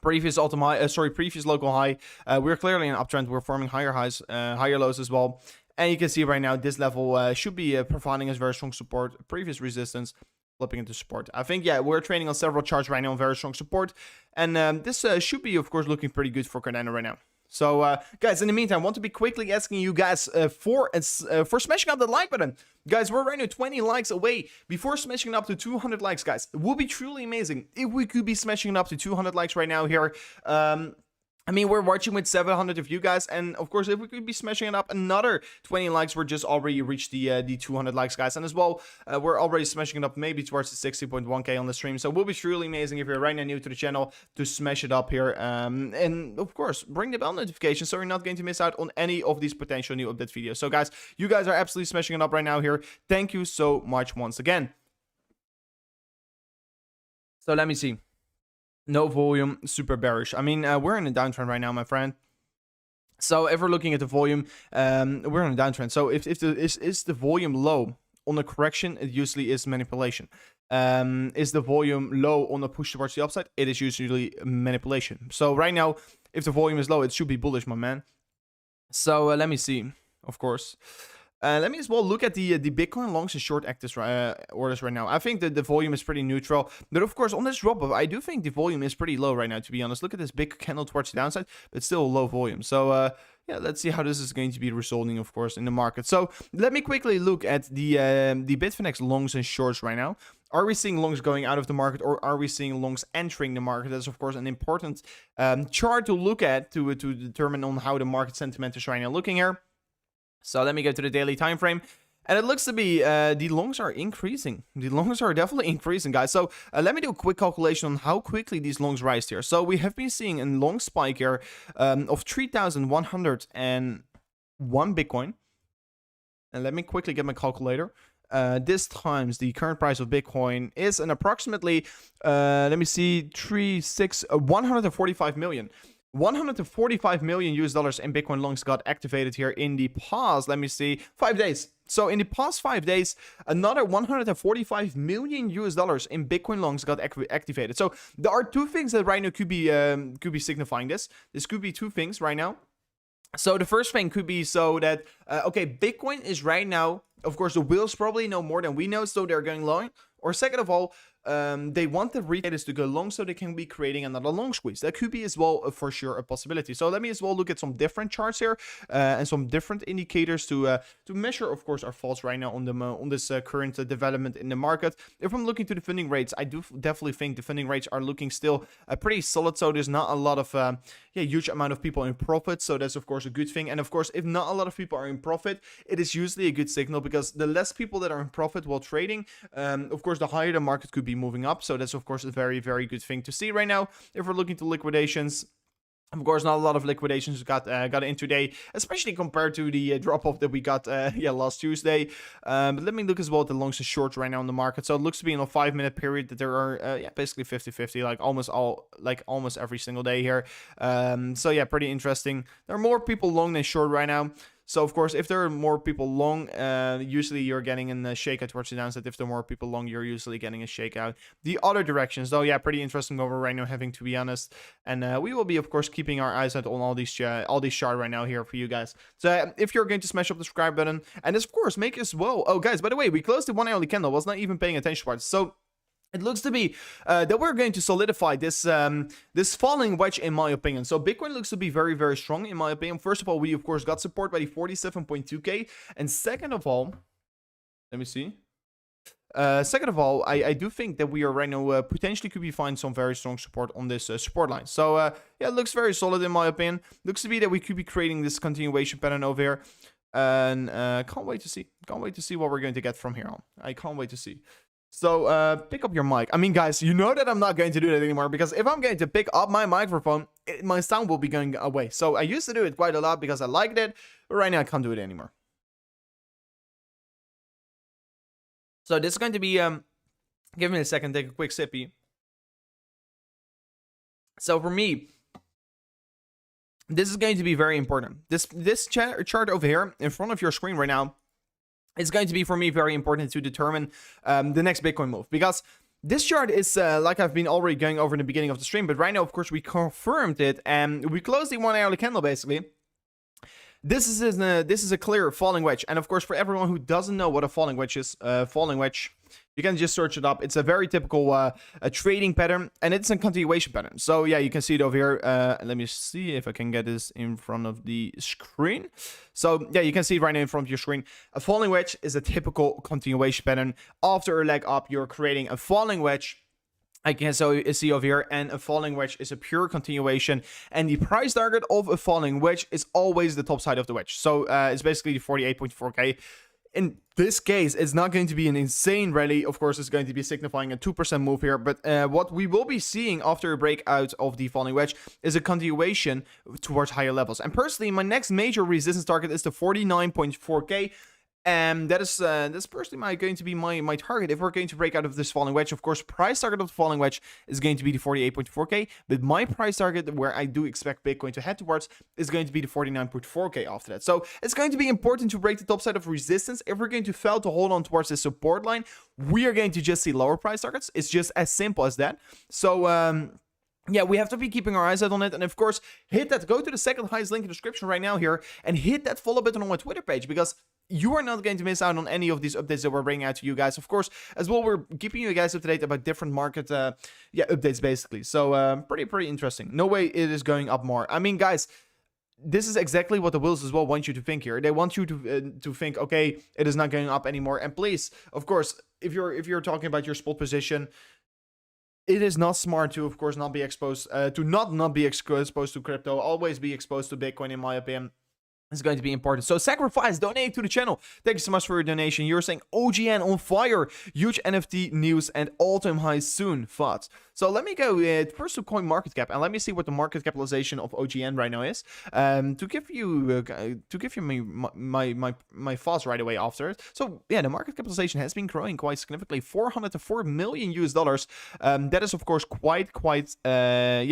previous local high. We're clearly in an uptrend. We're forming higher highs, higher lows as well. And you can see right now this level should be providing us very strong support. Previous resistance flipping into support. I think, yeah, we're trading on several charts right now on very strong support. And this should be, of course, looking pretty good for Cardano right now. So, guys, in the meantime, I want to be quickly asking you guys for smashing up the like button. Guys, we're right now 20 likes away before smashing it up to 200 likes, guys. It would be truly amazing if we could be smashing it up to 200 likes right now here. I mean, we're watching with 700 of you guys, and of course, if we could be smashing it up another 20 likes, we're just already reached the 200 likes, guys. And as well, we're already smashing it up maybe towards the 60.1k on the stream. So it will be truly amazing if you're right now new to the channel to smash it up here. And of course, bring the bell notification so you're not going to miss out on any of these potential new update videos. So guys, you guys are absolutely smashing it up right now here. Thank you so much once again. So let me see. No volume, super bearish. I mean, we're in a downtrend right now, my friend. So if we're looking at the volume, we're in a downtrend. So if the volume low on a correction, it usually is manipulation. Is the volume low on a push towards the upside? It is usually manipulation. So right now, if the volume is low, it should be bullish, my man. So let me see, of course. Let me as well look at the Bitcoin longs and short active orders right now. I think that the volume is pretty neutral. But of course, on this drop-off, I do think the volume is pretty low right now, to be honest. Look at this big candle towards the downside, but still a low volume. So, yeah, let's see how this is going to be resulting, of course, in the market. So let me quickly look at the bitfinex longs and shorts right now. Are we seeing longs going out of the market, or are we seeing longs entering the market? That's, of course, an important chart to look at to determine on how the market sentiment is right now looking here. So let me go to the daily time frame, and it looks to be the longs are increasing. The longs are definitely increasing, guys. So let me do a quick calculation on how quickly these longs rise here. So we have been seeing a long spike here of 3,101 Bitcoin. And let me quickly get my calculator. This times the current price of Bitcoin is an approximately, let me see, 145 million. 145 million US dollars in Bitcoin longs got activated here in the past, let me see, 5 days. So in the past 5 days, another 145 million US dollars in Bitcoin longs got activated. So there are two things that right now could be signifying this. This could be two things right now. So the first thing could be so that, okay, Bitcoin is right now, of course, the whales probably know more than we know, so they're going long. Or second of all, they want the retailers to go long so they can be creating another long squeeze. That could be as well for sure a possibility. So let me as well look at some different charts here and some different indicators to measure, of course, our thoughts right now on this current development in the market. If I'm looking to the funding rates, I do definitely think the funding rates are looking still pretty solid. So there's not a lot of huge amount of people in profit. So that's of course a good thing. And of course, if not a lot of people are in profit, it is usually a good signal, because the less people that are in profit while trading, of course, the higher the market could be moving up. So that's of course a very, very good thing to see right now. If we're looking to liquidations, of course, not a lot of liquidations got in today, especially compared to the drop-off that we got last Tuesday. But let me look as well at the longs and shorts right now in the market. So it looks to be in a 5-minute period that there are basically 50-50, like almost every single day here. So yeah, pretty interesting. There are more people long than short right now. So, of course, if there are more people long, usually you're getting a shakeout towards the downside. If there are more people long, you're usually getting a shakeout the other directions. Though, yeah, pretty interesting over right now, having to be honest. And we will be, of course, keeping our eyes out on all these charts right now here for you guys. So, if you're going to smash up the subscribe button, and of course, make as well. Oh, guys, by the way, we closed the 1 hourly candle. Was not even paying attention to it. So, it looks to be that we're going to solidify this this falling wedge, in my opinion. So Bitcoin looks to be very, very strong, in my opinion. First of all, we of course got support by the 47.2k, and second of all, let me see. Second of all, I do think that we are right now potentially could be finding some very strong support on this support line. So yeah, it looks very solid in my opinion. Looks to be that we could be creating this continuation pattern over here, and can't wait to see. Can't wait to see what we're going to get from here on. I can't wait to see. So, pick up your mic. I mean, guys, you know that I'm not going to do that anymore, because if I'm going to pick up my microphone, my sound will be going away. So, I used to do it quite a lot because I liked it, but right now I can't do it anymore. So, this is going to be, give me a second, take a quick sippy. So, for me, this is going to be very important. This chart over here in front of your screen right now, it's going to be, for me, very important to determine the next Bitcoin move, because this chart is like I've been already going over in the beginning of the stream, but right now, of course, we confirmed it, and we closed the 1 hourly candle, basically. this is a clear falling wedge. And of course, for everyone who doesn't know what a falling wedge is, you can just search it up. It's a very typical a trading pattern, and it's a continuation pattern. So yeah, you can see it over here. Let me see if I can get this in front of the screen. So yeah, you can see it right now in front of your screen. A falling wedge is a typical continuation pattern. After a leg up, you're creating a falling wedge. I can see over here, and a falling wedge is a pure continuation, and the price target of a falling wedge is always the top side of the wedge. So it's basically the 48.4k. In this case, it's not going to be an insane rally. Of course, it's going to be signifying a 2% move here. But what we will be seeing after a breakout of the falling wedge is a continuation towards higher levels. And personally, my next major resistance target is the 49.4k. And that's personally going to be my target if we're going to break out of this falling wedge. Of course, price target of the falling wedge is going to be the 48.4k, but my price target, where I do expect Bitcoin to head towards, is going to be the 49.4k after that. So it's going to be important to break the top side of resistance. If we're going to fail to hold on towards this support line, we are going to just see lower price targets. It's just as simple as that. So yeah, we have to be keeping our eyes out on it. And of course, go to the second highest link in the description right now here and hit that follow button on my Twitter page, because you are not going to miss out on any of these updates that we're bringing out to you guys. Of course, as well, we're keeping you guys up to date about different market updates, basically. So pretty interesting. No way it is going up more. I mean, guys, this is exactly what the wheels as well want you to think here. They want you to think, okay, it is not going up anymore. And please, of course, if you're talking about your spot position, it is not smart to, of course, not be exposed not be exposed to crypto. Always be exposed to Bitcoin, in my opinion. It's going to be important. So sacrifice, donate to the channel. Thank you so much for your donation. You're saying OGN on fire. Huge NFT news and all-time highs soon. Thoughts. So let me go first to coin market cap, and let me see what the market capitalization of OGN right now is. To give you my thoughts right away after it. So yeah, the market capitalization has been growing quite significantly, $404 million US. That is of course quite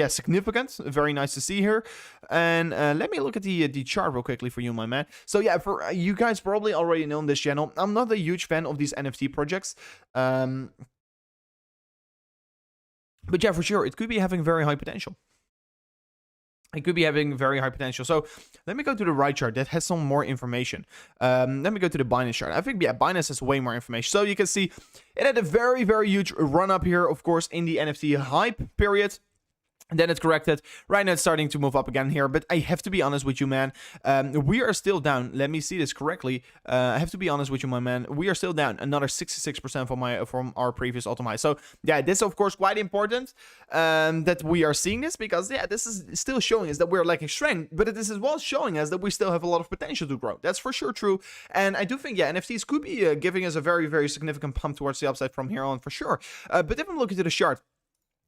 significant. Very nice to see here. And let me look at the chart real quickly for you, my man. So yeah, for you guys probably already know on this channel, I'm not a huge fan of these NFT projects. But yeah, for sure, it could be having very high potential. It could be having very high potential. So let me go to the right chart that has some more information. Let me go to the Binance chart. I think, yeah, Binance has way more information. So you can see it had a very huge run up here, of course, in the NFT hype period. And then it's corrected. Right now it's starting to move up again here. But I have to be honest with you, man. We are still down. Let me see this correctly. I have to be honest with you, my man. We are still down another 66% from our previous all-time high. So yeah, this is of course quite important that we are seeing this, because yeah, this is still showing us that we're lacking strength, but this is well showing us that we still have a lot of potential to grow. That's for sure true. And I do think, yeah, NFTs could be giving us a very significant pump towards the upside from here on for sure. But if I'm looking at the chart,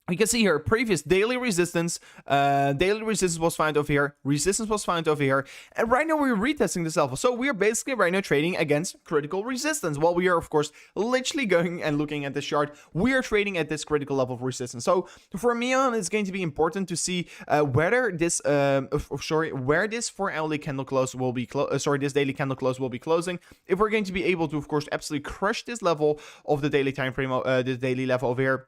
you can see here, previous daily resistance was found over here, resistance was found over here, and right now we're retesting this level. So we're basically right now trading against critical resistance. While we are, of course, literally going and looking at this chart, we are trading at this critical level of resistance. So for me on, it's going to be important to see whether this, where this 4-hourly candle close will be, this daily candle close will be closing. If we're going to be able to, of course, absolutely crush this level of the daily time frame, this daily level over here,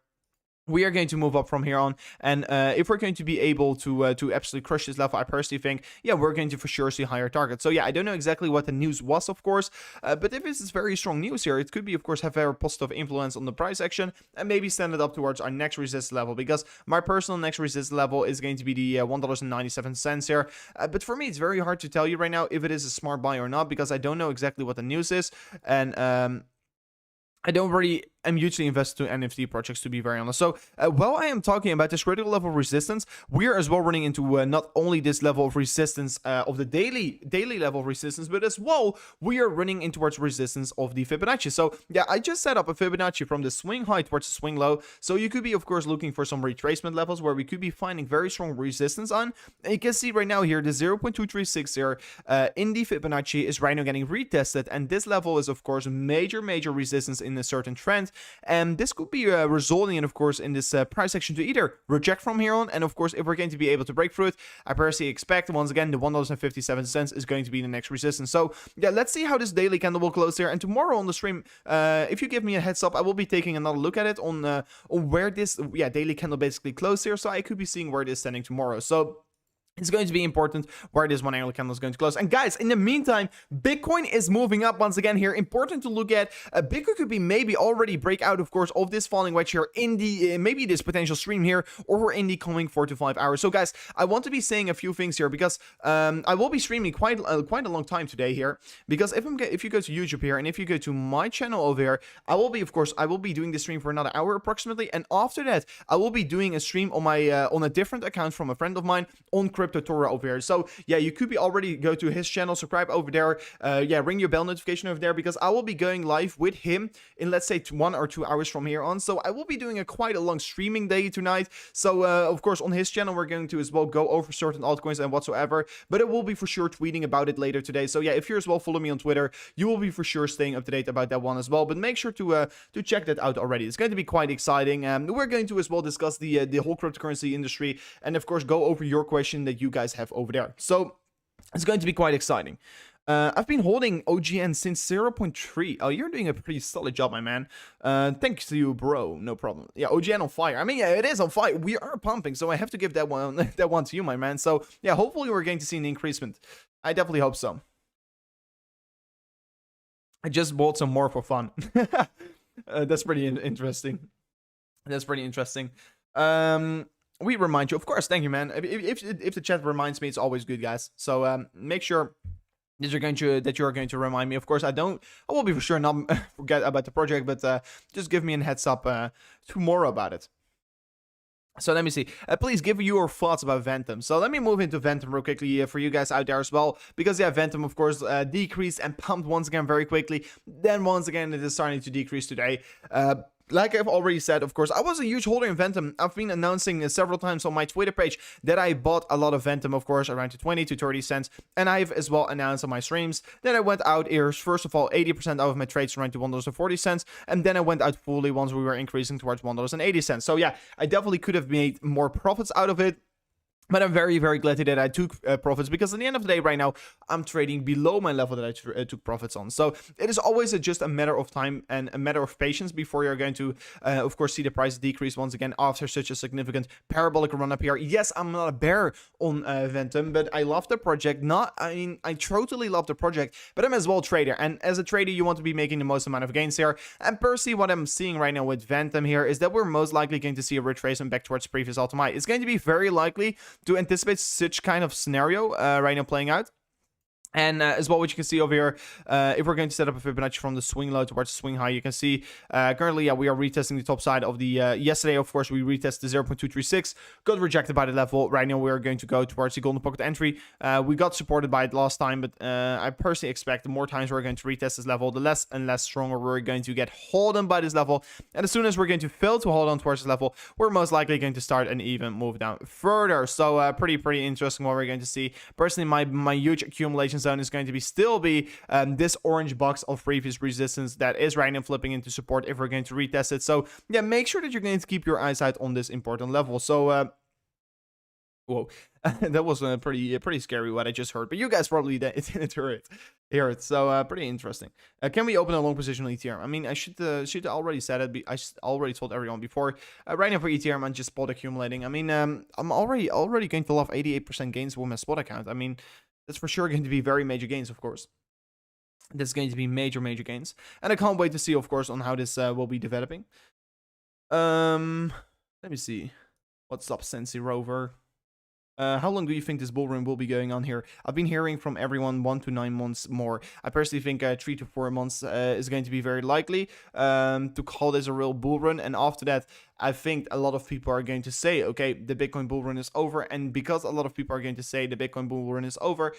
we are going to move up from here on. And if we're going to be able to absolutely crush this level, I personally think, yeah, we're going to for sure see higher targets. So yeah, I don't know exactly what the news was, of course, but if this is very strong news here, it could be, of course, have very positive influence on the price action and maybe stand it up towards our next resistance level, because my personal next resistance level is going to be the $1.97 here. But for me, it's very hard to tell you right now if it is a smart buy or not, because I don't know exactly what the news is. And I don't really am hugely invested to NFT projects, to be very honest. So while I am talking about this critical level of resistance, we are as well running into not only this level of resistance of the daily level of resistance, but as well we are running in towards resistance of the Fibonacci. So yeah, I just set up a Fibonacci from the swing high towards the swing low. So you could be, of course, looking for some retracement levels where we could be finding very strong resistance on. And you can see right now here the 0.236 here in the Fibonacci is right now getting retested, and this level is, of course, major resistance in a certain trend, and this could be resulting in, of course, in this price action to either reject from here on, and of course, if we're going to be able to break through it, I personally expect once again the $1.57 is going to be the next resistance. So yeah, let's see how this daily candle will close here, and tomorrow on the stream, if you give me a heads up, I will be taking another look at it on where this daily candle basically closed here, so I could be seeing where it is standing tomorrow. So It's going to be important where this one hourly candle is going to close. And guys, in the meantime, Bitcoin is moving up once again here. Important to look at. Bitcoin could be maybe already break out, of course, of this falling wedge here in the maybe this potential stream here, or in the coming 4 to 5 hours. So guys, I want to be saying a few things here because I will be streaming quite a long time today here. Because if you go to YouTube here and if you go to my channel over here, I will be doing this stream for another hour approximately. And after that, I will be doing a stream on my on a different account from a friend of mine on Cryptocurrencies over here. So yeah, you could be already go to his channel, subscribe over there, yeah, ring your bell notification over there, because I will be going live with him in, let's say, 1 or 2 hours from here on. So I will be doing quite a long streaming day tonight. So of course on his channel we're going to as well go over certain altcoins and whatsoever, but it will be for sure tweeting about it later today. So yeah, if you as well follow me on Twitter, you will be for sure staying up to date about that one as well. But make sure to check that out already. It's going to be quite exciting. We're going to as well discuss the whole cryptocurrency industry, and of course go over your question that you guys have over there. So it's going to be quite exciting. I've been holding OGN since 0.3. Oh, you're doing a pretty solid job, my man. Thanks to you, bro. No problem. Yeah, OGN on fire. I mean, yeah, it is on fire. We are pumping, so I have to give that one to you, my man. So yeah, hopefully we're going to see an increasement. I definitely hope so. I just bought some more for fun. That's pretty interesting. That's pretty interesting. We remind you, of course. Thank you, man. If the chat reminds me, it's always good, guys. So make sure that you're going to remind me. Of course, I will be for sure not forget about the project, but just give me a heads up tomorrow about it. So let me see. Please give your thoughts about Ventum. So let me move into Ventum real quickly for you guys out there as well. Because yeah, Ventum, of course, decreased and pumped once again very quickly. Then once again, it is starting to decrease today. Like I've already said, of course, I was a huge holder in Ventum. I've been announcing several times on my Twitter page that I bought a lot of Ventum, of course, around 20 to 30 cents. And I've as well announced on my streams that I went out here, first of all, 80% out of my trades around to $1.40. And then I went out fully once we were increasing towards $1.80. So yeah, I definitely could have made more profits out of it. But I'm very, very glad that I took profits, because at the end of the day right now, I'm trading below my level that I took profits on. So it is always just a matter of time and a matter of patience before you're going to, of course, see the price decrease once again after such a significant parabolic run up here. Yes, I'm not a bear on Ventum, but I love the project. I totally love the project, but I'm as well a trader. And as a trader, you want to be making the most amount of gains here. And personally, what I'm seeing right now with Ventum here is that we're most likely going to see a retracement back towards previous all-time high. It's going to be very likely to anticipate such kind of scenario right now playing out. And as well, what you can see over here, if we're going to set up a Fibonacci from the swing low towards the swing high, you can see currently, yeah, we are retesting the top side of the, yesterday, of course, we retested 0.236, got rejected by the level. Right now, we are going to go towards the golden pocket entry. We got supported by it last time, but I personally expect the more times we're going to retest this level, the less and less stronger we're going to get hold on by this level. And as soon as we're going to fail to hold on towards this level, we're most likely going to start an even move down further. So pretty interesting what we're going to see. Personally, my huge accumulation zone is going to be this orange box of previous resistance that is right now flipping into support if we're going to retest it. So yeah, make sure that you're going to keep your eyes out on this important level. So whoa, that was pretty scary what I just heard, but you guys probably didn't hear it. So pretty interesting. Can we open a long position on Ethereum? I mean, I should already said it. I already told everyone before. Right now for Ethereum, I'm just spot accumulating. I mean, I'm already going to love 88% gains with my spot account. I mean, that's for sure going to be very major gains, of course. That's going to be major gains, and I can't wait to see, of course, on how this will be developing. Let me see. What's up, Sensi Rover? How long do you think this bull run will be going on here? I've been hearing from everyone 1 to 9 months more. I personally think 3 to 4 months is going to be very likely to call this a real bull run. And after that, I think a lot of people are going to say, okay, the Bitcoin bull run is over. And because a lot of people are going to say the Bitcoin bull run is over,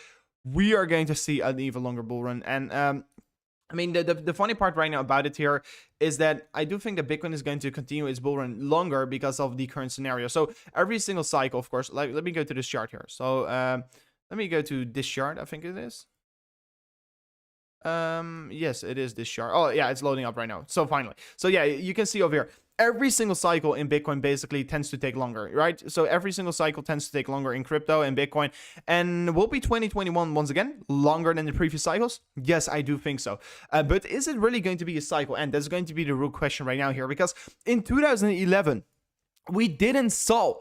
we are going to see an even longer bull run. And I mean, the funny part right now about it here is that I do think that Bitcoin is going to continue its bull run longer because of the current scenario. So every single cycle, of course, like, let me go to this chart here. So let me go to this chart, I think it is. Yes, it is this chart. Oh yeah, it's loading up right now. So finally, so yeah, you can see over here, every single cycle in Bitcoin basically tends to take longer, right? So every single cycle tends to take longer in crypto and Bitcoin. And will be 2021 once again longer than the previous cycles? Yes, I do think so. But is it really going to be a cycle? And that's going to be the real question right now here, because in 2011, we didn't saw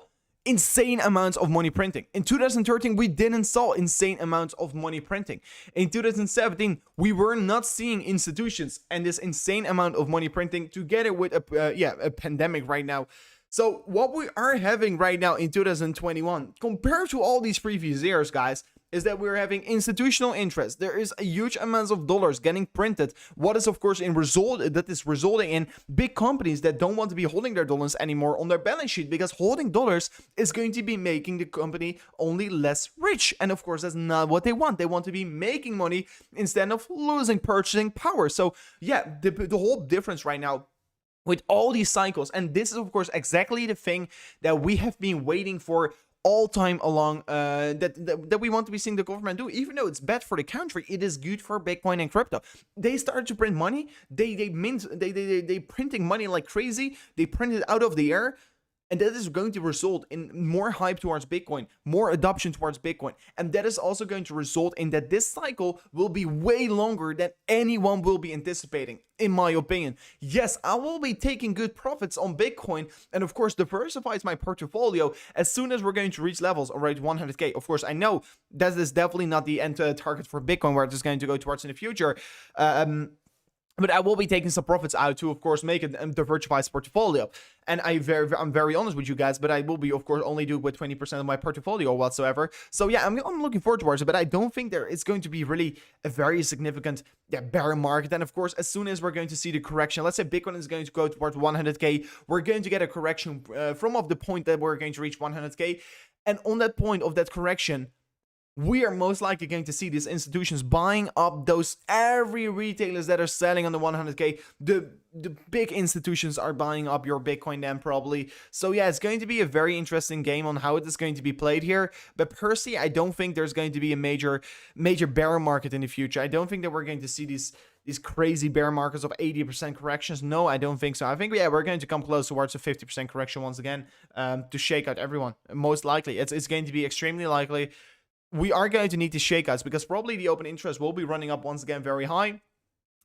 insane amounts of money printing. In 2013, we didn't saw insane amounts of money printing. In 2017, we were not seeing institutions and this insane amount of money printing together with a pandemic right now. So what we are having right now in 2021, compared to all these previous years, guys, is that we're having institutional interest. There is a huge amounts of dollars getting printed. What is, of course, resulting in big companies that don't want to be holding their dollars anymore on their balance sheet, because holding dollars is going to be making the company only less rich. And of course, that's not what they want. They want to be making money instead of losing purchasing power. So yeah, the whole difference right now with all these cycles, and this is of course exactly the thing that we have been waiting for all time along, that we want to be seeing the government do. Even though it's bad for the country, it is good for Bitcoin and crypto. They started to print money. They printing money like crazy. They print it out of the air. And that is going to result in more hype towards Bitcoin, more adoption towards Bitcoin. And that is also going to result in that this cycle will be way longer than anyone will be anticipating, in my opinion. Yes, I will be taking good profits on Bitcoin and of course diversifies my portfolio as soon as we're going to reach levels around 100K. Of course, I know that is definitely not the end target for Bitcoin, where it is going to go towards in the future. But I will be taking some profits out to, of course, make a diversified portfolio. And I'm very honest with you guys, but I will be, of course, only do with 20% of my portfolio whatsoever. So yeah, I'm looking forward towards it, but I don't think there is going to be really a very significant bear market. And of course, as soon as we're going to see the correction, let's say Bitcoin is going to go towards 100K, we're going to get a correction from the point that we're going to reach 100K. And on that point of that correction, we are most likely going to see these institutions buying up those every retailers that are selling on the 100K. The big institutions are buying up your Bitcoin then probably. So yeah, it's going to be a very interesting game on how it is going to be played here. But personally, I don't think there's going to be a major bear market in the future. I don't think that we're going to see these crazy bear markets of 80% corrections. No, I don't think so. I think, yeah, we're going to come close towards a 50% correction once again, to shake out everyone. Most likely. It's going to be extremely likely. We are going to need to shakeouts because probably the open interest will be running up once again very high.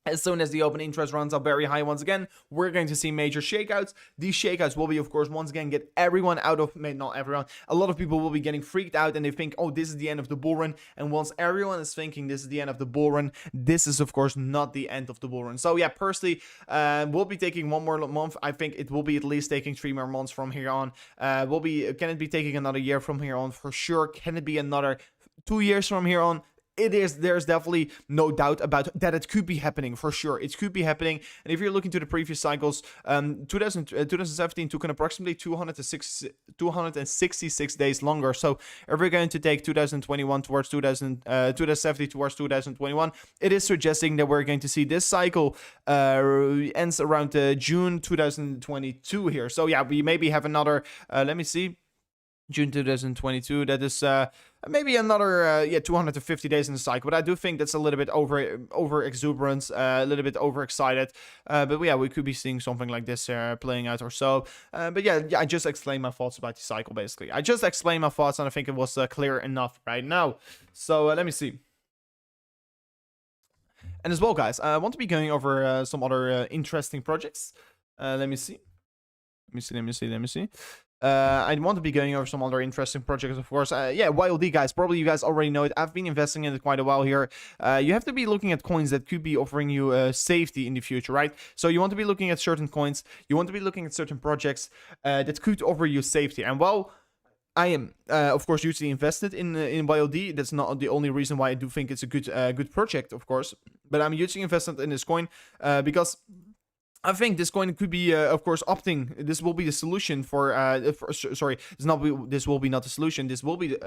As soon as the open interest runs up very high once again, we're going to see major shakeouts. These shakeouts will be, of course, once again, get everyone out of, not everyone, a lot of people will be getting freaked out and they think, oh, this is the end of the bull run. And once everyone is thinking this is the end of the bull run, this is, of course, not the end of the bull run. So yeah, personally, we'll be taking one more month. I think it will be at least taking 3 more months from here on. Can it be taking another year from here on? For sure. Can it be another 2 years from here on? There's definitely no doubt about that. It could be happening for sure. It could be happening. And if you're looking to the previous cycles, 2017 took an approximately 266 days longer. So if we're going to take 2021 towards 2070 towards 2021, it is suggesting that we're going to see this cycle ends around June 2022 here. So yeah, we maybe have another, let me see, June 2022, that is maybe another 250 days in the cycle. But I do think that's a little bit over exuberant, a little bit overexcited. But yeah, we could be seeing something like this playing out or so. But yeah, I just explained my thoughts about the cycle, basically. I just explained my thoughts, and I think it was clear enough right now. So let me see. And as well, guys, I want to be going over some other interesting projects. Let me see. Let me see. I want to be going over some other interesting projects, of course. Yeah, YLD, guys. Probably you guys already know it. I've been investing in it quite a while here. You have to be looking at coins that could be offering you safety in the future, right? So you want to be looking at certain coins. You want to be looking at certain projects that could offer you safety. And well, I am, of course, usually invested in YLD. That's not the only reason why I do think it's a good project, of course. But I'm usually invested in this coin because I think this coin could be, of course, opting. This will be the solution for. Sorry, this will be not the solution. This will be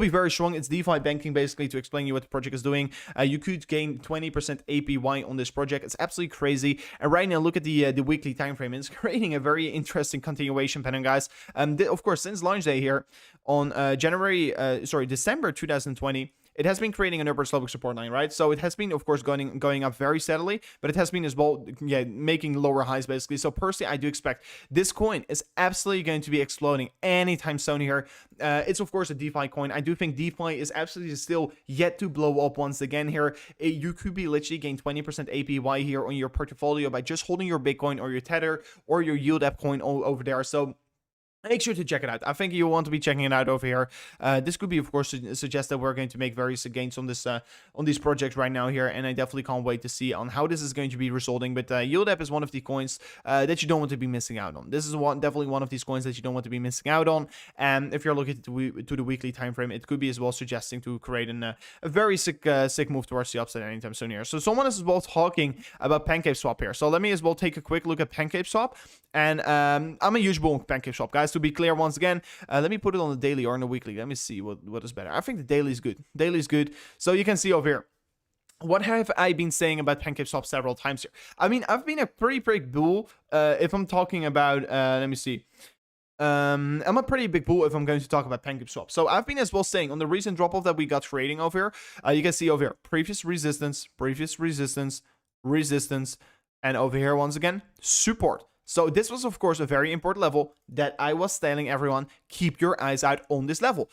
very strong. It's DeFi banking, basically, to explain you what the project is doing. You could gain 20% APY on this project. It's absolutely crazy. And right now, look at the weekly time frame. It's creating a very interesting continuation pattern, guys. Of course, since launch day here on December 2020. It has been creating an upward sloping support line, right? So it has been, of course, going up very steadily, but it has been as well, yeah, making lower highs, basically. So personally, I do expect this coin is absolutely going to be exploding anytime soon here. It's, of course, a DeFi coin. I do think DeFi is absolutely still yet to blow up once again here. You could be literally gain 20% APY here on your portfolio by just holding your Bitcoin or your Tether or your yield app coin over there. So make sure to check it out. I think you want to be checking it out over here. This could be, of course, suggest that we're going to make various gains on this on these projects right now here, and I definitely can't wait to see on how this is going to be resulting. But yield app is one of the coins that you don't want to be missing out on. This is definitely one of these coins that you don't want to be missing out on. And if you're looking to the weekly time frame, it could be as well suggesting to create a very sick move towards the upside anytime soon here. So someone is as well talking about PancakeSwap here. So let me as well take a quick look at PancakeSwap. And I'm a huge bull on PancakeSwap, guys. To be clear, once again, let me put it on the daily or on the weekly. Let me see what is better. I think the daily is good. Daily is good. So you can see over here. What have I been saying about PancakeSwap several times here? I mean, I've been a pretty big bull. If I'm talking about, let me see. I'm a pretty big bull if I'm going to talk about PancakeSwap. So I've been as well saying on the recent drop off that we got trading over here. You can see over here previous resistance, resistance, and over here once again support. So this was, of course, a very important level that I was telling everyone, keep your eyes out on this level.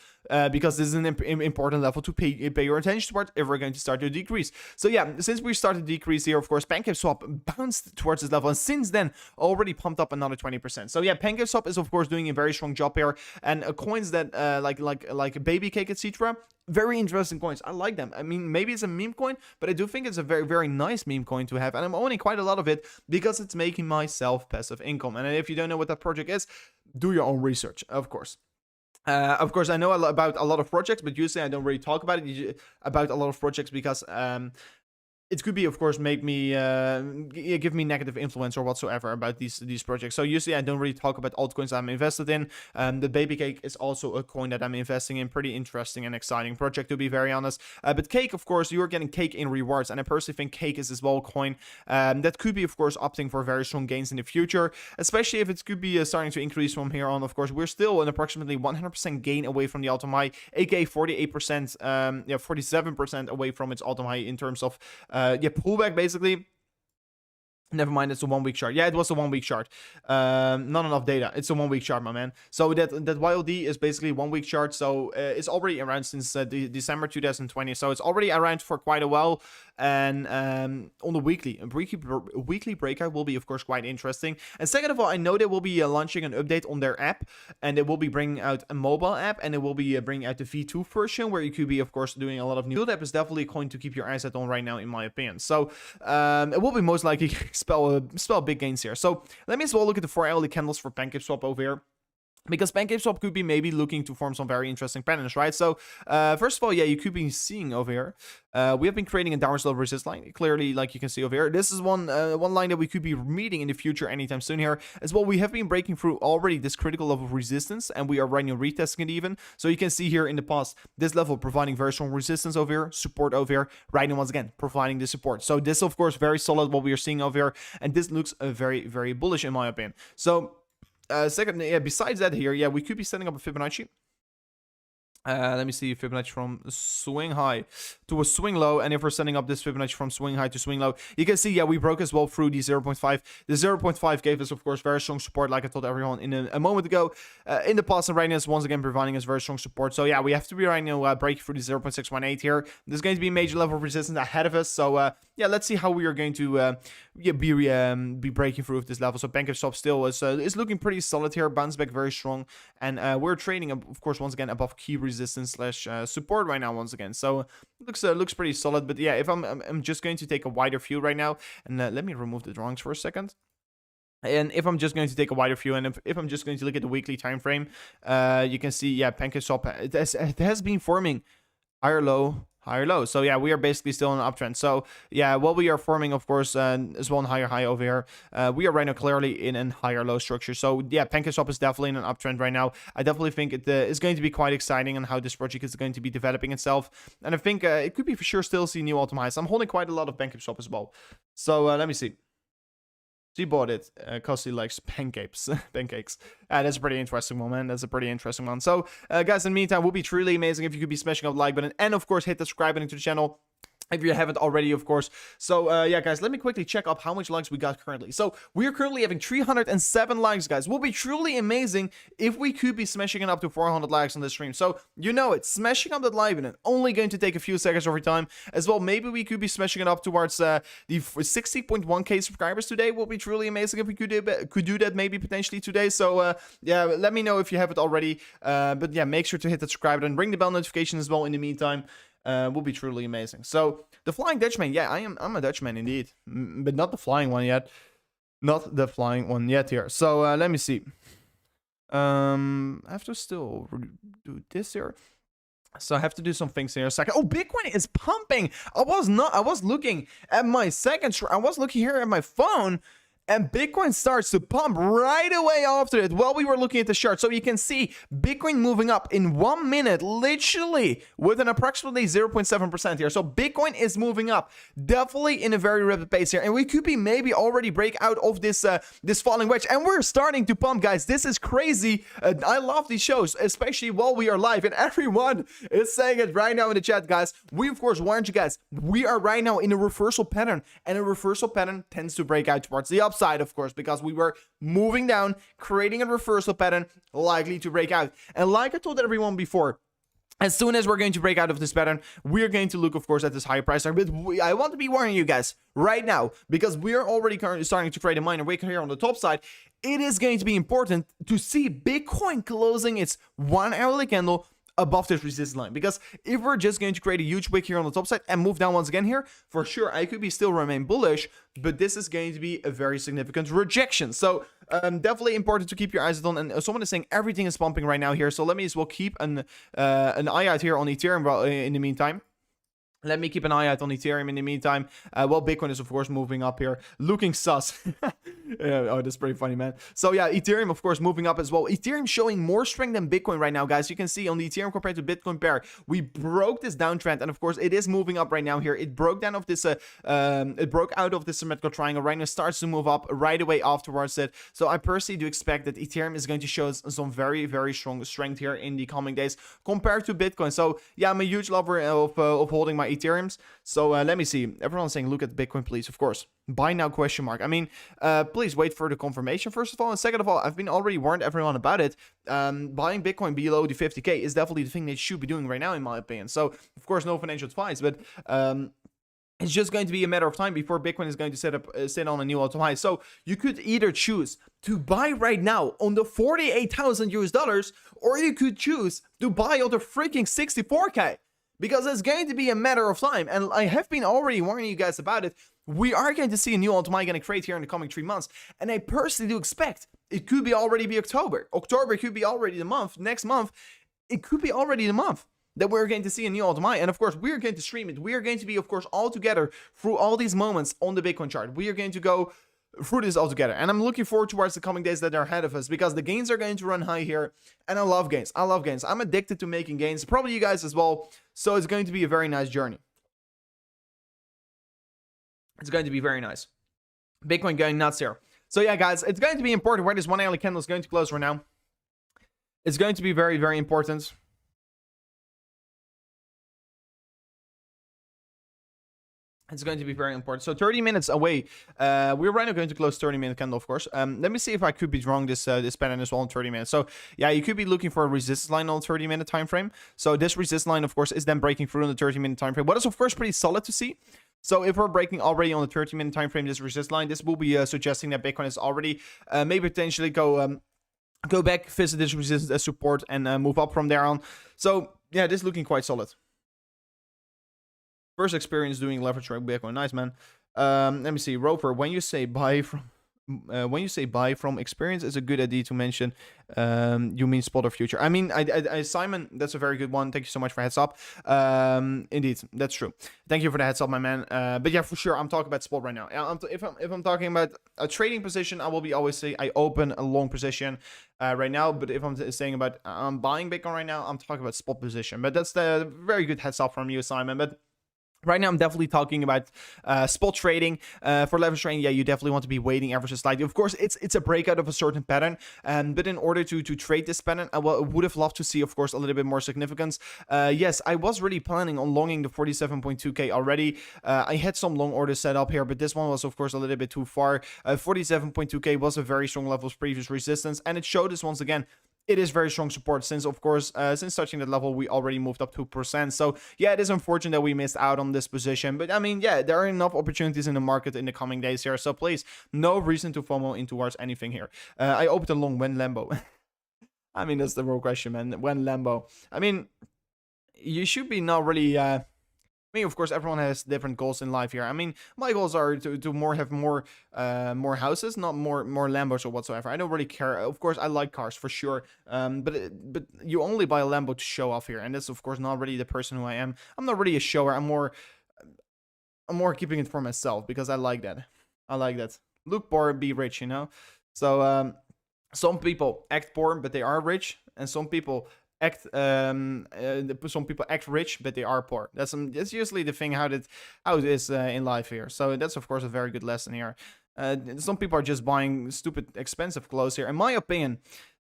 Because this is an important level to pay your attention towards if we're going to start to decrease. So yeah, since we started to decrease here, of course, PancakeSwap bounced towards this level. And since then, already pumped up another 20%. So yeah, PancakeSwap is, of course, doing a very strong job here. And coins that, like Baby Cake, etc., very interesting coins. I like them. I mean, maybe it's a meme coin, but I do think it's a very, very nice meme coin to have. And I'm owning quite a lot of it because it's making myself passive income. And if you don't know what that project is, do your own research, of course. Of course, I know about a lot of projects, but usually I don't really talk about it about a lot of projects because it could be, of course, make me give me negative influence or whatsoever about these projects. So usually I don't really talk about altcoins I'm invested in. The Baby Cake is also a coin that I'm investing in. Pretty interesting and exciting project, to be very honest. But Cake, of course, you're getting Cake in rewards, and I personally think Cake is as well a coin that could be, of course, opting for very strong gains in the future, especially if it could be starting to increase from here on. Of course, we're still an approximately 100% gain away from the all-time high, aka 48%, 47% away from its all-time high in terms of pullback basically. Never mind, it's a 1 week chart. Yeah, it was a 1 week chart. Not enough data. It's a 1 week chart, my man. So that YLD is basically 1 week chart. So it's already around since December 2020. So it's already around for quite a while. And on the weekly breakout will be, of course, quite interesting. And second of all, I know they will be launching an update on their app, and they will be bringing out a mobile app, and they will be bringing out the V2 version, where you could be, of course, doing a lot of new. Build app is definitely a coin to keep your eyes on right now, in my opinion. So it will be most likely spell big gains here. So let me as well look at the 4 hourly candles for PancakeSwap over here, because PancakeSwap could be maybe looking to form some very interesting patterns, right? So, first of all, yeah, you could be seeing over here, we have been creating a downward slope resist line, clearly, like you can see over here. This is one line that we could be meeting in the future anytime soon here. As well, we have been breaking through already this critical level of resistance, and we are running and retesting it even. So you can see here in the past, this level providing very strong resistance over here, support over here, right, and once again, providing the support. So this, of course, very solid what we are seeing over here, and this looks very, very bullish in my opinion. So, second, yeah, besides that here, yeah, we could be setting up a Fibonacci. Let me see Fibonacci from swing high to a swing low. And if we're setting up this Fibonacci from swing high to swing low, you can see, yeah, we broke as well through the 0.5. The 0.5 gave us, of course, very strong support, like I told everyone in a moment ago. In the past, and right now is once again providing us very strong support. So, yeah, we have to be right now breaking through the 0.618 here. There's going to be a major level of resistance ahead of us. So, yeah, let's see how we are going to be breaking through this level. So, PancakeSwap still is looking pretty solid here. Bounce back very strong. And we're trading, of course, once again, above key resistance slash support right now once again. So looks pretty solid. But yeah, if I'm just going to take a wider view right now, and let me remove the drawings for a second. And if I'm just going to take a wider view, and if I'm just going to look at the weekly time frame, you can see, yeah, PancakeSwap, it has been forming higher low. So yeah, we are basically still in an uptrend. So yeah, what we are forming, of course, is one higher high over here. We are right now clearly in a higher low structure. So yeah, PancakeSwap is definitely in an uptrend right now. I definitely think it is going to be quite exciting on how this project is going to be developing itself. And I think it could be for sure still see new all-time highs. I'm holding quite a lot of PancakeSwap as well. So let me see. She bought it because she likes pancakes. That's a pretty interesting one, man. That's a pretty interesting one. So, guys, in the meantime, it would be truly amazing if you could be smashing up the like button and, of course, hit the subscribe button to the channel. if you haven't already, of course. So yeah, guys, let me quickly check up how much likes we got currently. So we are currently having 307 likes, guys. Will be truly amazing if we could be smashing it up to 400 likes on this stream. So you know it, smashing up that like button, only going to take a few seconds of your time as well. Maybe we could be smashing it up towards the 60.1k subscribers today. Will be truly amazing if we could do that maybe potentially today. So yeah, let me know if you have it already. But yeah, make sure to hit that subscribe button, ring the bell notification as well in the meantime. Will be truly amazing. So the Flying Dutchman, yeah, I'm a Dutchman indeed, but not the flying one yet. Not the flying one yet here. So let me see. I have to still do this here. So I have to do some things here in a second. Oh, Bitcoin is pumping. I was looking at my second. I was looking here at my phone. And Bitcoin starts to pump right away after it while we were looking at the chart. So you can see Bitcoin moving up in 1 minute, literally with an approximately 0.7% here. So Bitcoin is moving up, definitely in a very rapid pace here. And we could be maybe already break out of this this falling wedge. And we're starting to pump, guys. This is crazy. I love these shows, especially while we are live. And everyone is saying it right now in the chat, guys. We, of course, warned you guys. We are right now in a reversal pattern. And a reversal pattern tends to break out towards the upside. Of course, because we were moving down, creating a reversal pattern likely to break out. And like I told everyone before, as soon as we're going to break out of this pattern, we're going to look, of course, at this higher price target. But I want to be warning you guys right now, because we are already currently starting to create a minor wick here on the top side. It is going to be important to see Bitcoin closing its 1 hourly candle above this resistance line, because if we're just going to create a huge wick here on the top side and move down once again here, for sure I could be still remain bullish, but this is going to be a very significant rejection. So definitely important to keep your eyes on. And someone is saying everything is pumping right now here, so let me as well keep an eye out here on Ethereum in the meantime. Let me keep an eye out on Ethereum in the meantime. Well, Bitcoin is, of course, moving up here. Looking sus. Yeah, oh, that's pretty funny, man. So, yeah, Ethereum, of course, moving up as well. Ethereum showing more strength than Bitcoin right now, guys. You can see on the Ethereum compared to Bitcoin pair, we broke this downtrend. And, of course, it is moving up right now here. It broke down of this, it broke out of this symmetrical triangle. Right now starts to move up right away afterwards it. So, I personally do expect that Ethereum is going to show some very, very strong strength here in the coming days compared to Bitcoin. So, yeah, I'm a huge lover of holding my Ethereums. So let me see. Everyone's saying look at Bitcoin, please. Of course, buy now question mark. I mean, please wait for the confirmation first of all, and second of all, I've been already warned everyone about it. Buying Bitcoin below the 50k is definitely the thing they should be doing right now, in my opinion. So of course, no financial advice, but it's just going to be a matter of time before Bitcoin is going to sit on a new all-time high. So you could either choose to buy right now on the 48,000 US dollars, or you could choose to buy on the freaking 64k. Because it's going to be a matter of time, and I have been already warning you guys about it. We are going to see a new all-time high getting created here in the coming 3 months, and I personally do expect it could be already be October. October could be already the month. Next month, it could be already the month that we're going to see a new all-time high, and of course, we're going to stream it. We are going to be, of course, all together through all these moments on the Bitcoin chart. We are going to go through this all together, and I'm looking forward towards the coming days that are ahead of us, because the gains are going to run high here, and I love gains. I love gains. I'm addicted to making gains, probably you guys as well. So it's going to be a very nice journey. It's going to be very nice. Bitcoin going nuts here. So yeah, guys, it's going to be important where this 1 hourly candle is going to close right now. It's going to be very, very important. It's going to be very important. So 30 minutes away. We're right now going to close 30-minute candle, of course. Let me see if I could be wrong this pattern as well in 30 minutes. So yeah, you could be looking for a resistance line on 30-minute time frame. So this resistance line, of course, is then breaking through on the 30-minute time frame. What is, of course, pretty solid to see. So if we're breaking already on the 30-minute time frame, this resistance line, this will be suggesting that Bitcoin is already maybe potentially go back, visit this resistance as support, and move up from there on. So yeah, this is looking quite solid. First experience doing leverage trade Bitcoin. Nice, man. Let me see. Roper, when you say buy from experience, is a good idea to mention. You mean spot or future? I mean, Simon, that's a very good one. Thank you so much for heads up. Indeed, that's true. Thank you for the heads up, my man. But yeah, for sure, I'm talking about spot right now. If I'm talking about a trading position, I will be always say I open a long position right now. But if I'm saying about I'm buying Bitcoin right now, I'm talking about spot position. But that's the very good heads up from you, Simon. But Right now, I'm definitely talking about spot trading. For leverage trading, yeah, you definitely want to be waiting ever so slightly. Of course, it's a breakout of a certain pattern, but in order to trade this pattern, I would have loved to see, of course, a little bit more significance. Yes, I was really planning on longing the 47.2k already. I had some long orders set up here, but this one was, of course, a little bit too far. 47.2k was a very strong level of previous resistance, and it showed us once again it is very strong support since, of course, since touching that level, we already moved up 2%. So, yeah, it is unfortunate that we missed out on this position. But, I mean, yeah, there are enough opportunities in the market in the coming days here. So, please, no reason to FOMO in towards anything here. I opened a long when Lambo. I mean, that's the real question, man. When Lambo. I mean, you should be not really... I mean, of course, everyone has different goals in life here. I mean, my goals are to have more houses, not more Lambos or whatsoever. I don't really care. Of course, I like cars for sure. But you only buy a Lambo to show off here, and that's of course not really the person who I am. I'm not really a shower. I'm more keeping it for myself because I like that. I like that. Look poor, be rich, you know. So some people act poor, but they are rich, and some people some people act rich but they are poor. That's usually the thing how it is in life here. So that's of course a very good lesson here. Some people are just buying stupid expensive clothes here, in my opinion.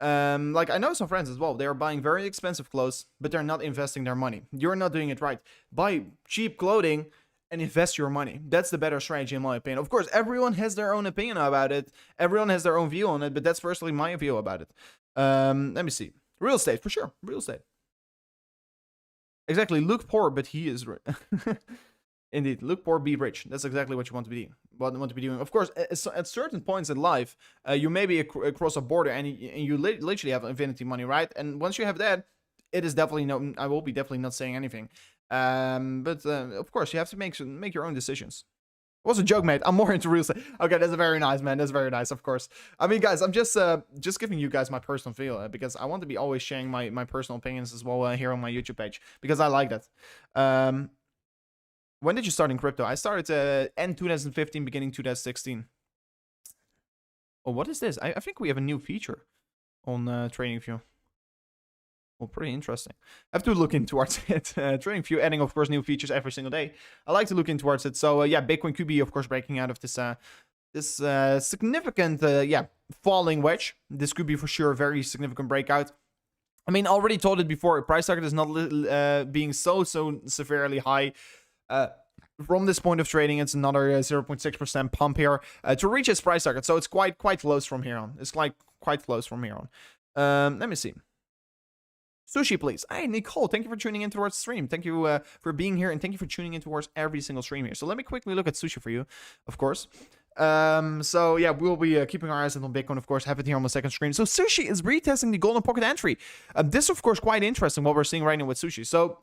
Like I know some friends as well, they are buying very expensive clothes but they're not investing their money. You're not doing it right. Buy cheap clothing and invest your money. That's the better strategy in my opinion. Of course, everyone has their own opinion about it, everyone has their own view on it, but that's personally my view about it. Let me see. Real estate, for sure. Real estate. Exactly. Look poor, but he is rich. Indeed. Look poor, be rich. That's exactly what you want to be doing. Of course, at certain points in life, you may be across a border and you literally have infinity money, right? And once you have that, it is definitely no... I will be definitely not saying anything. But of course, you have to make your own decisions. It was a joke, mate. I'm more into real estate. Okay, that's very nice, man. That's very nice, of course. I mean, guys, I'm just giving you guys my personal feel because I want to be always sharing my personal opinions as well here on my YouTube page because I like that. When did you start in crypto? I started end 2015, beginning 2016. Oh, what is this? I think we have a new feature on TradingView. Well, pretty interesting. I have to look in towards it. TradingView adding, of course, new features every single day. I like to look in towards it. So, yeah, Bitcoin could be, of course, breaking out of this significant, falling wedge. This could be, for sure, a very significant breakout. I mean, I already told it before. Price target is not being so severely high. From this point of trading, it's another 0.6% pump here to reach its price target. So, it's quite close from here on. It's quite close from here on. Let me see. Sushi, please. Hey, Nicole, thank you for tuning in towards the stream. Thank you for being here, and thank you for tuning in towards every single stream here. So let me quickly look at Sushi for you, of course. So yeah, we'll be keeping our eyes on Bitcoin, of course, have it here on the second screen. So Sushi is retesting the golden pocket entry. This, of course, quite interesting, what we're seeing right now with Sushi. So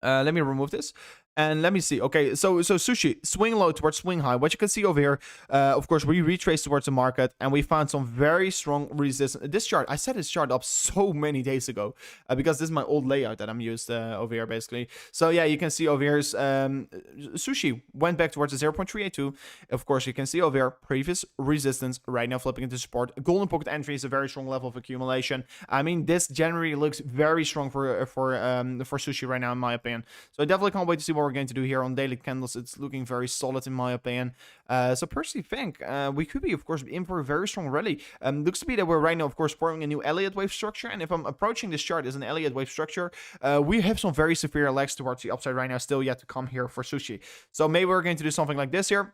let me remove this. And let me see. Okay, so Sushi, swing low towards swing high. What you can see over here, of course, we retraced towards the market, and we found some very strong resistance. This chart, I set this chart up so many days ago, because this is my old layout that I'm used over here, basically. So, yeah, you can see over here, Sushi went back towards the 0.382. Of course, you can see over here, previous resistance, right now flipping into support. Golden pocket entry is a very strong level of accumulation. I mean, this generally looks very strong for Sushi right now, in my opinion. So, I definitely can't wait to see what we're going to do here on daily candles. It's looking very solid in my opinion. So personally think we could be, of course, in for a very strong rally. Looks to be that we're right now, of course, forming a new Elliott wave structure, and if I'm approaching this chart as an Elliott wave structure, we have some very severe legs towards the upside right now, still yet to come here for Sushi. So maybe we're going to do something like this here.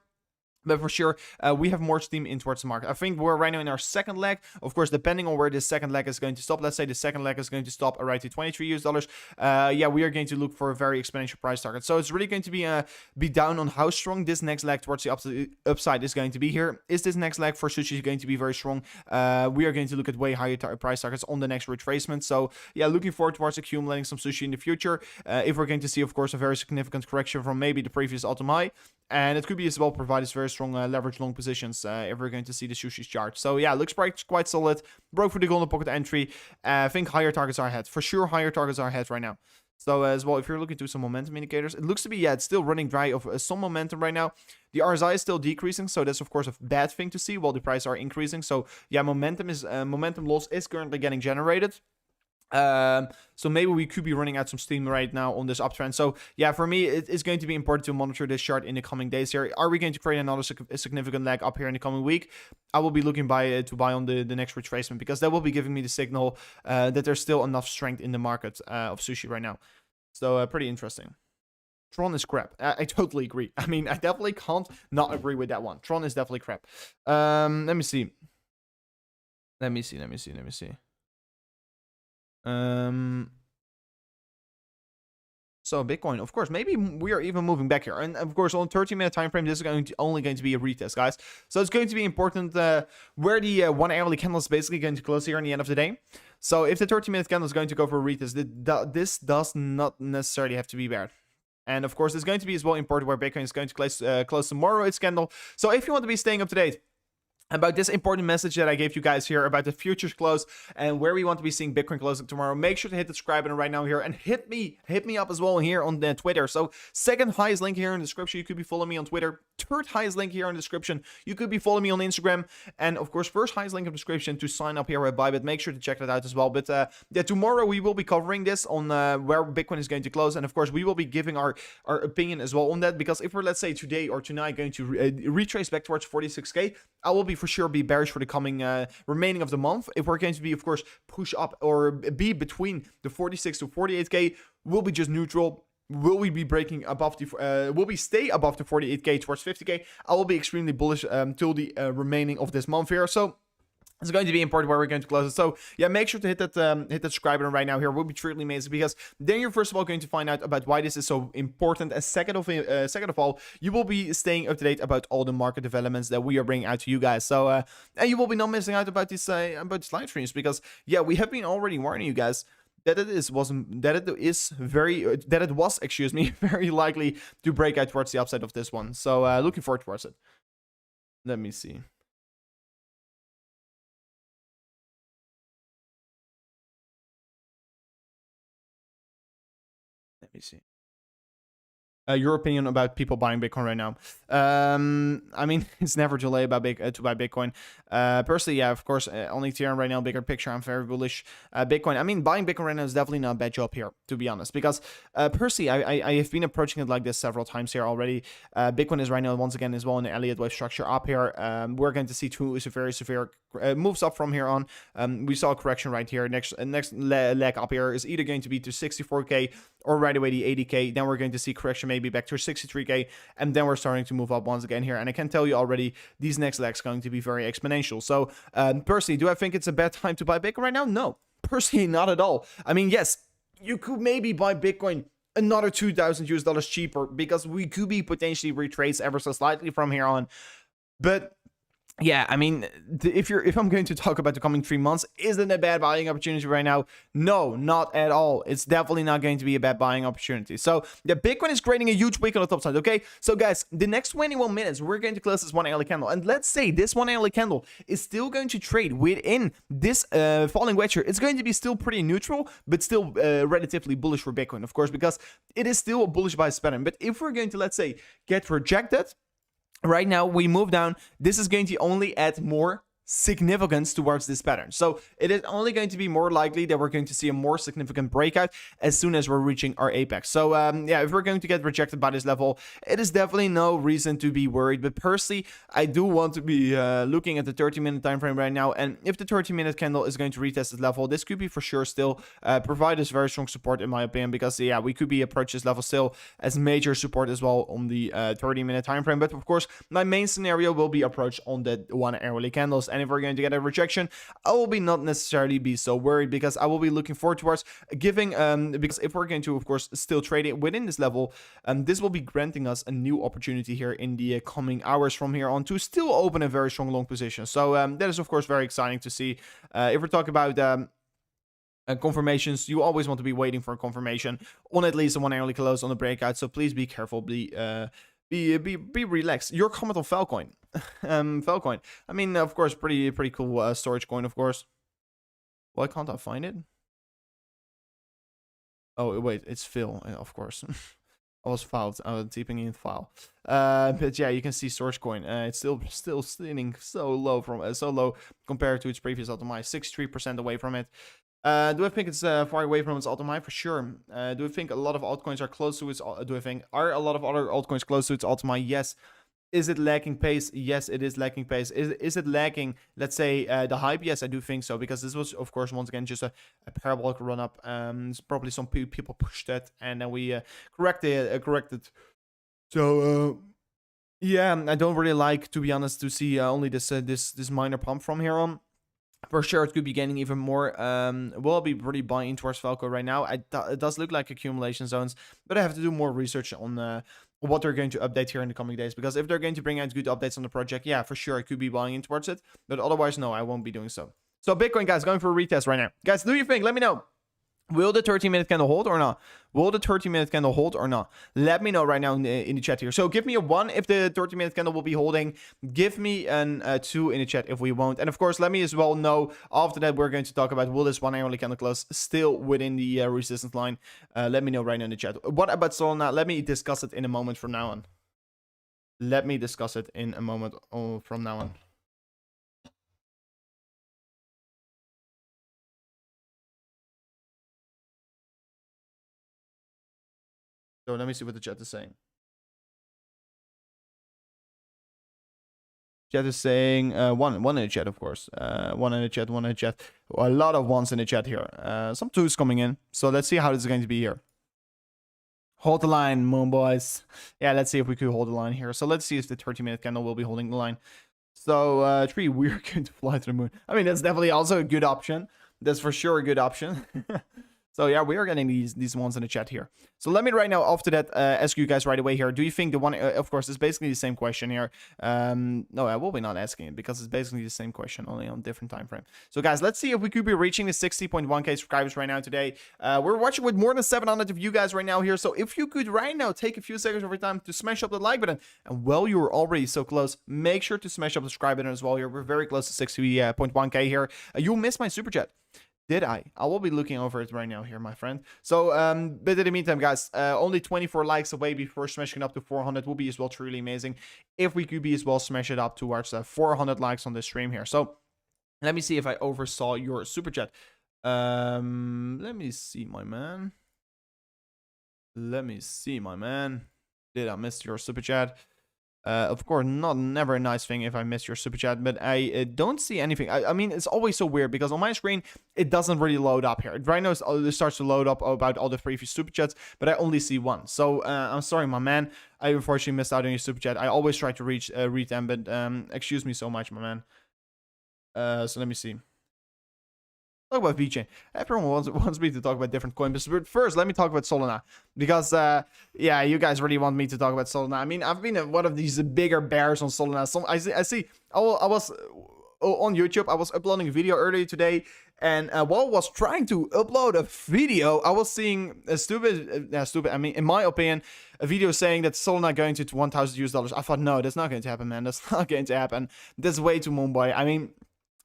But for sure, we have more steam in towards the market. I think we're right now in our second leg. Of course, depending on where this second leg is going to stop. Let's say the second leg is going to stop right to $23. Yeah, we are going to look for a very exponential price target. So it's really going to be down on how strong this next leg towards the upside is going to be here. Is this next leg for Sushi going to be very strong? We are going to look at way higher price targets on the next retracement. So yeah, looking forward towards accumulating some Sushi in the future. If we're going to see, of course, a very significant correction from maybe the previous all-time high. And it could be as well provide us very strong leverage long positions if we're going to see the Sushi's chart. So yeah, looks quite solid. Broke for the golden pocket entry. I think higher targets are ahead. For sure, higher targets are ahead right now. So as well, if you're looking to some momentum indicators, it looks to be, yeah, it's still running dry of some momentum right now. The RSI is still decreasing, so that's of course a bad thing to see while the prices are increasing. So yeah, momentum loss is currently getting generated. So maybe we could be running out some steam right now on this uptrend. So yeah, for me, it's going to be important to monitor this chart in the coming days here. Are we going to create another significant leg up here in the coming week? I will be looking to buy on the next retracement, because that will be giving me the signal that there's still enough strength in the market of sushi right now. So pretty interesting. Tron is crap. I totally agree. I mean, I definitely can't not agree with that one. Tron is definitely crap. Let me see. Let me see. So Bitcoin, of course, maybe we are even moving back here. And of course, on 30-minute time frame, this is only going to be a retest, guys. So it's going to be important where the 1 hourly candle is basically going to close here in the end of the day. So if the 30-minute candle is going to go for a retest, this does not necessarily have to be bad. And of course, it's going to be as well important where Bitcoin is going to close tomorrow its candle. So if you want to be staying up to date about this important message that I gave you guys here about the futures close and where we want to be seeing Bitcoin closing tomorrow, make sure to hit the subscribe button right now here, and hit me up as well here on the Twitter. So second highest link here in the description, you could be following me on Twitter. Third highest link here in the description, you could be following me on Instagram. And of course, first highest link in the description to sign up here at BYBIT. Make sure to check that out as well. But yeah, tomorrow we will be covering this on where Bitcoin is going to close, and of course we will be giving our opinion as well on that, because if we're, let's say, today or tonight going to retrace back towards 46k, I will be for sure be bearish for the coming remaining of the month. If we're going to be, of course, push up or be between the 46 to 48k, we'll be just neutral. Will we be breaking above the will we stay above the 48k towards 50k? I will be extremely bullish till the remaining of this month here. So it's going to be important where we're going to close it. So yeah, make sure to hit that subscribe button right now here. It will be truly amazing, because then you're first of all going to find out about why this is so important, and second of all, you will be staying up to date about all the market developments that we are bringing out to you guys. So and you will be not missing out about these live streams, because yeah, we have been already warning you guys that it was excuse me, very likely to break out towards the upside of this one. So looking forward towards it. Let me see. Let me see. Your opinion about people buying Bitcoin right now? I mean, it's never too late to buy Bitcoin. Personally, yeah, of course, on Ethereum right now, bigger picture, I'm very bullish. Bitcoin, I mean, buying Bitcoin right now is definitely not a bad job here, to be honest, because personally, I have been approaching it like this several times here already. Bitcoin is right now, once again, as well in the Elliott wave structure up here. We're going to see two very severe moves up from here on. We saw a correction right here. Next leg up here is either going to be to 64k or right away the 80k. Then we're going to see correction maybe back to 63k, and then we're starting to move up once again here. And I can tell you already, these next legs are going to be very exponential. So personally, do I think it's a bad time to buy Bitcoin right now? No, personally, not at all. I mean, yes, you could maybe buy Bitcoin another $2,000 cheaper, because we could be potentially retraced ever so slightly from here on. But yeah, I mean, if I'm going to talk about the coming 3 months, isn't it a bad buying opportunity right now? No, not at all. It's definitely not going to be a bad buying opportunity. So yeah, Bitcoin is creating a huge week on the top side. Okay, so guys, the next 21 minutes, we're going to close this 1 hourly candle, and let's say this 1 hourly candle is still going to trade within this falling wedge here. It's going to be still pretty neutral, but still relatively bullish for Bitcoin, of course, because it is still a bullish bias pattern. But if we're going to, let's say, get rejected, right now we move down, this is going to only add more significance towards this pattern. So it is only going to be more likely that we're going to see a more significant breakout as soon as we're reaching our apex. So yeah, if we're going to get rejected by this level, it is definitely no reason to be worried. But personally, I do want to be looking at the 30-minute time frame right now, and if the 30-minute candle is going to retest this level, this could be for sure still provide us very strong support, in my opinion, because yeah, we could be approach this level still as major support as well on the 30-minute time frame. But of course, my main scenario will be approached on the 1 hourly candles. And if we're going to get a rejection, I will be not necessarily be so worried, because I will be looking forward towards giving because if we're going to, of course, still trade it within this level, this will be granting us a new opportunity here in the coming hours from here on to still open a very strong long position. So that is, of course, very exciting to see. If we're talking about confirmations, you always want to be waiting for a confirmation on at least a 1 hourly close on the breakout. So please be careful, be relaxed. Your comment on Falcoin. Falcoin. I mean, of course, pretty cool storage coin, of course. Why can't I find it? Oh wait, it's Phil, of course. I was filed. I was typing in file. But yeah, you can see storage coin. It's still sitting so low compared to its previous optimize, 63% away from it. Do I think it's far away from its all-time high? For sure. Do I think a lot of altcoins are close to its? Do I think are a lot of other altcoins close to its all-time high? Yes. Is it lacking pace? Yes, it is lacking pace. Is it lacking, let's say, the hype? Yes, I do think so, because this was, of course, once again, just a parabolic run up. Probably some people pushed that, and then we corrected. So, yeah, I don't really like, to be honest, to see only this minor pump from here on. For sure, it could be gaining even more. Will be pretty buying towards Falco right now. It does look like accumulation zones, but I have to do more research on what they're going to update here in the coming days. Because if they're going to bring out good updates on the project, yeah, for sure, I could be buying in towards it. But otherwise, no, I won't be doing so. So Bitcoin, guys, going for a retest right now. Guys, do you think? Let me know. Will the 30-minute candle hold or not? Will the 30-minute candle hold or not? Let me know right now in the chat here. So give me a 1 if the 30-minute candle will be holding. Give me a 2 in the chat if we won't. And of course, let me as well know. After that, we're going to talk about, will this 1 hourly candle close still within the resistance line? Let me know right now in the chat. What about Solana? Let me discuss it in a moment from now on. Let me discuss it in a moment from now on. So let me see what the chat is saying. Chat is saying one in the chat, of course. One in the chat. A lot of ones in the chat here. Some twos coming in. So let's see how this is going to be here. Hold the line, moon boys. Yeah, let's see if we could hold the line here. So let's see if the 30-minute candle will be holding the line. So 3, we're going to fly to the moon. I mean, that's definitely also a good option. That's for sure a good option. So yeah, we are getting these ones in the chat here. So let me right now, after that, ask you guys right away here. Do you think the one, of course, it's basically the same question here. No, I will be not asking it, because it's basically the same question, only on different time frame. So guys, let's see if we could be reaching the 60.1k subscribers right now today. We're watching with more than 700 of you guys right now here. So if you could right now take a few seconds of your time to smash up the like button, and while you are already so close, make sure to smash up the subscribe button as well here. We're very close to 60.1k here. You missed my super chat. Did I? I will be looking over it right now here, my friend. So, but in the meantime, guys, only 24 likes away before smashing up to 400 will be as well truly amazing. If we could be as well smash it up towards 400 likes on this stream here. So, let me see if I oversaw your super chat. Let me see, my man. Let me see, my man. Did I miss your super chat? Of course, never a nice thing if I miss your super chat, but I don't see anything. I mean, it's always so weird, because on my screen, it doesn't really load up here. Right now, it starts to load up about all the previous super chats, but I only see one. So, I'm sorry, my man. I unfortunately missed out on your super chat. I always try to read them, but excuse me so much, my man. So let me see. Talk about VeChain. Everyone wants me to talk about different coins, but first let me talk about Solana, because yeah, you guys really want me to talk about Solana. I mean, I've been one of these bigger bears on Solana. I was on YouTube. I was uploading a video earlier today, and while I was trying to upload a video, I was seeing a stupid. I mean, in my opinion, a video saying that Solana going to $1,000 US. I thought, no, that's not going to happen, man. That's not going to happen. That's way too Mumbai. I mean,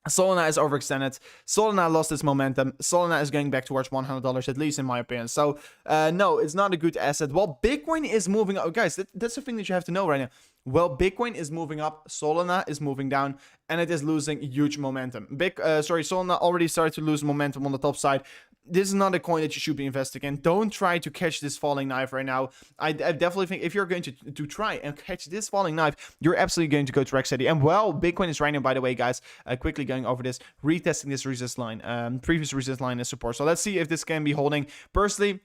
Solana is overextended. Solana lost its momentum. Solana is going back towards $100, at least in my opinion. So, no, it's not a good asset. Well, Bitcoin is moving up. Guys, that's the thing that you have to know right now. Well, Bitcoin is moving up. Solana is moving down. And it is losing huge momentum. Solana already started to lose momentum on the top side. This is not a coin that you should be investing in. Don't try to catch this falling knife right now. I definitely think if you're going to try and catch this falling knife, you're absolutely going to go to Rex City. And well, Bitcoin is right now, by the way, guys, quickly going over this, retesting this resist line, previous resist line as support. So let's see if this can be holding. Personally,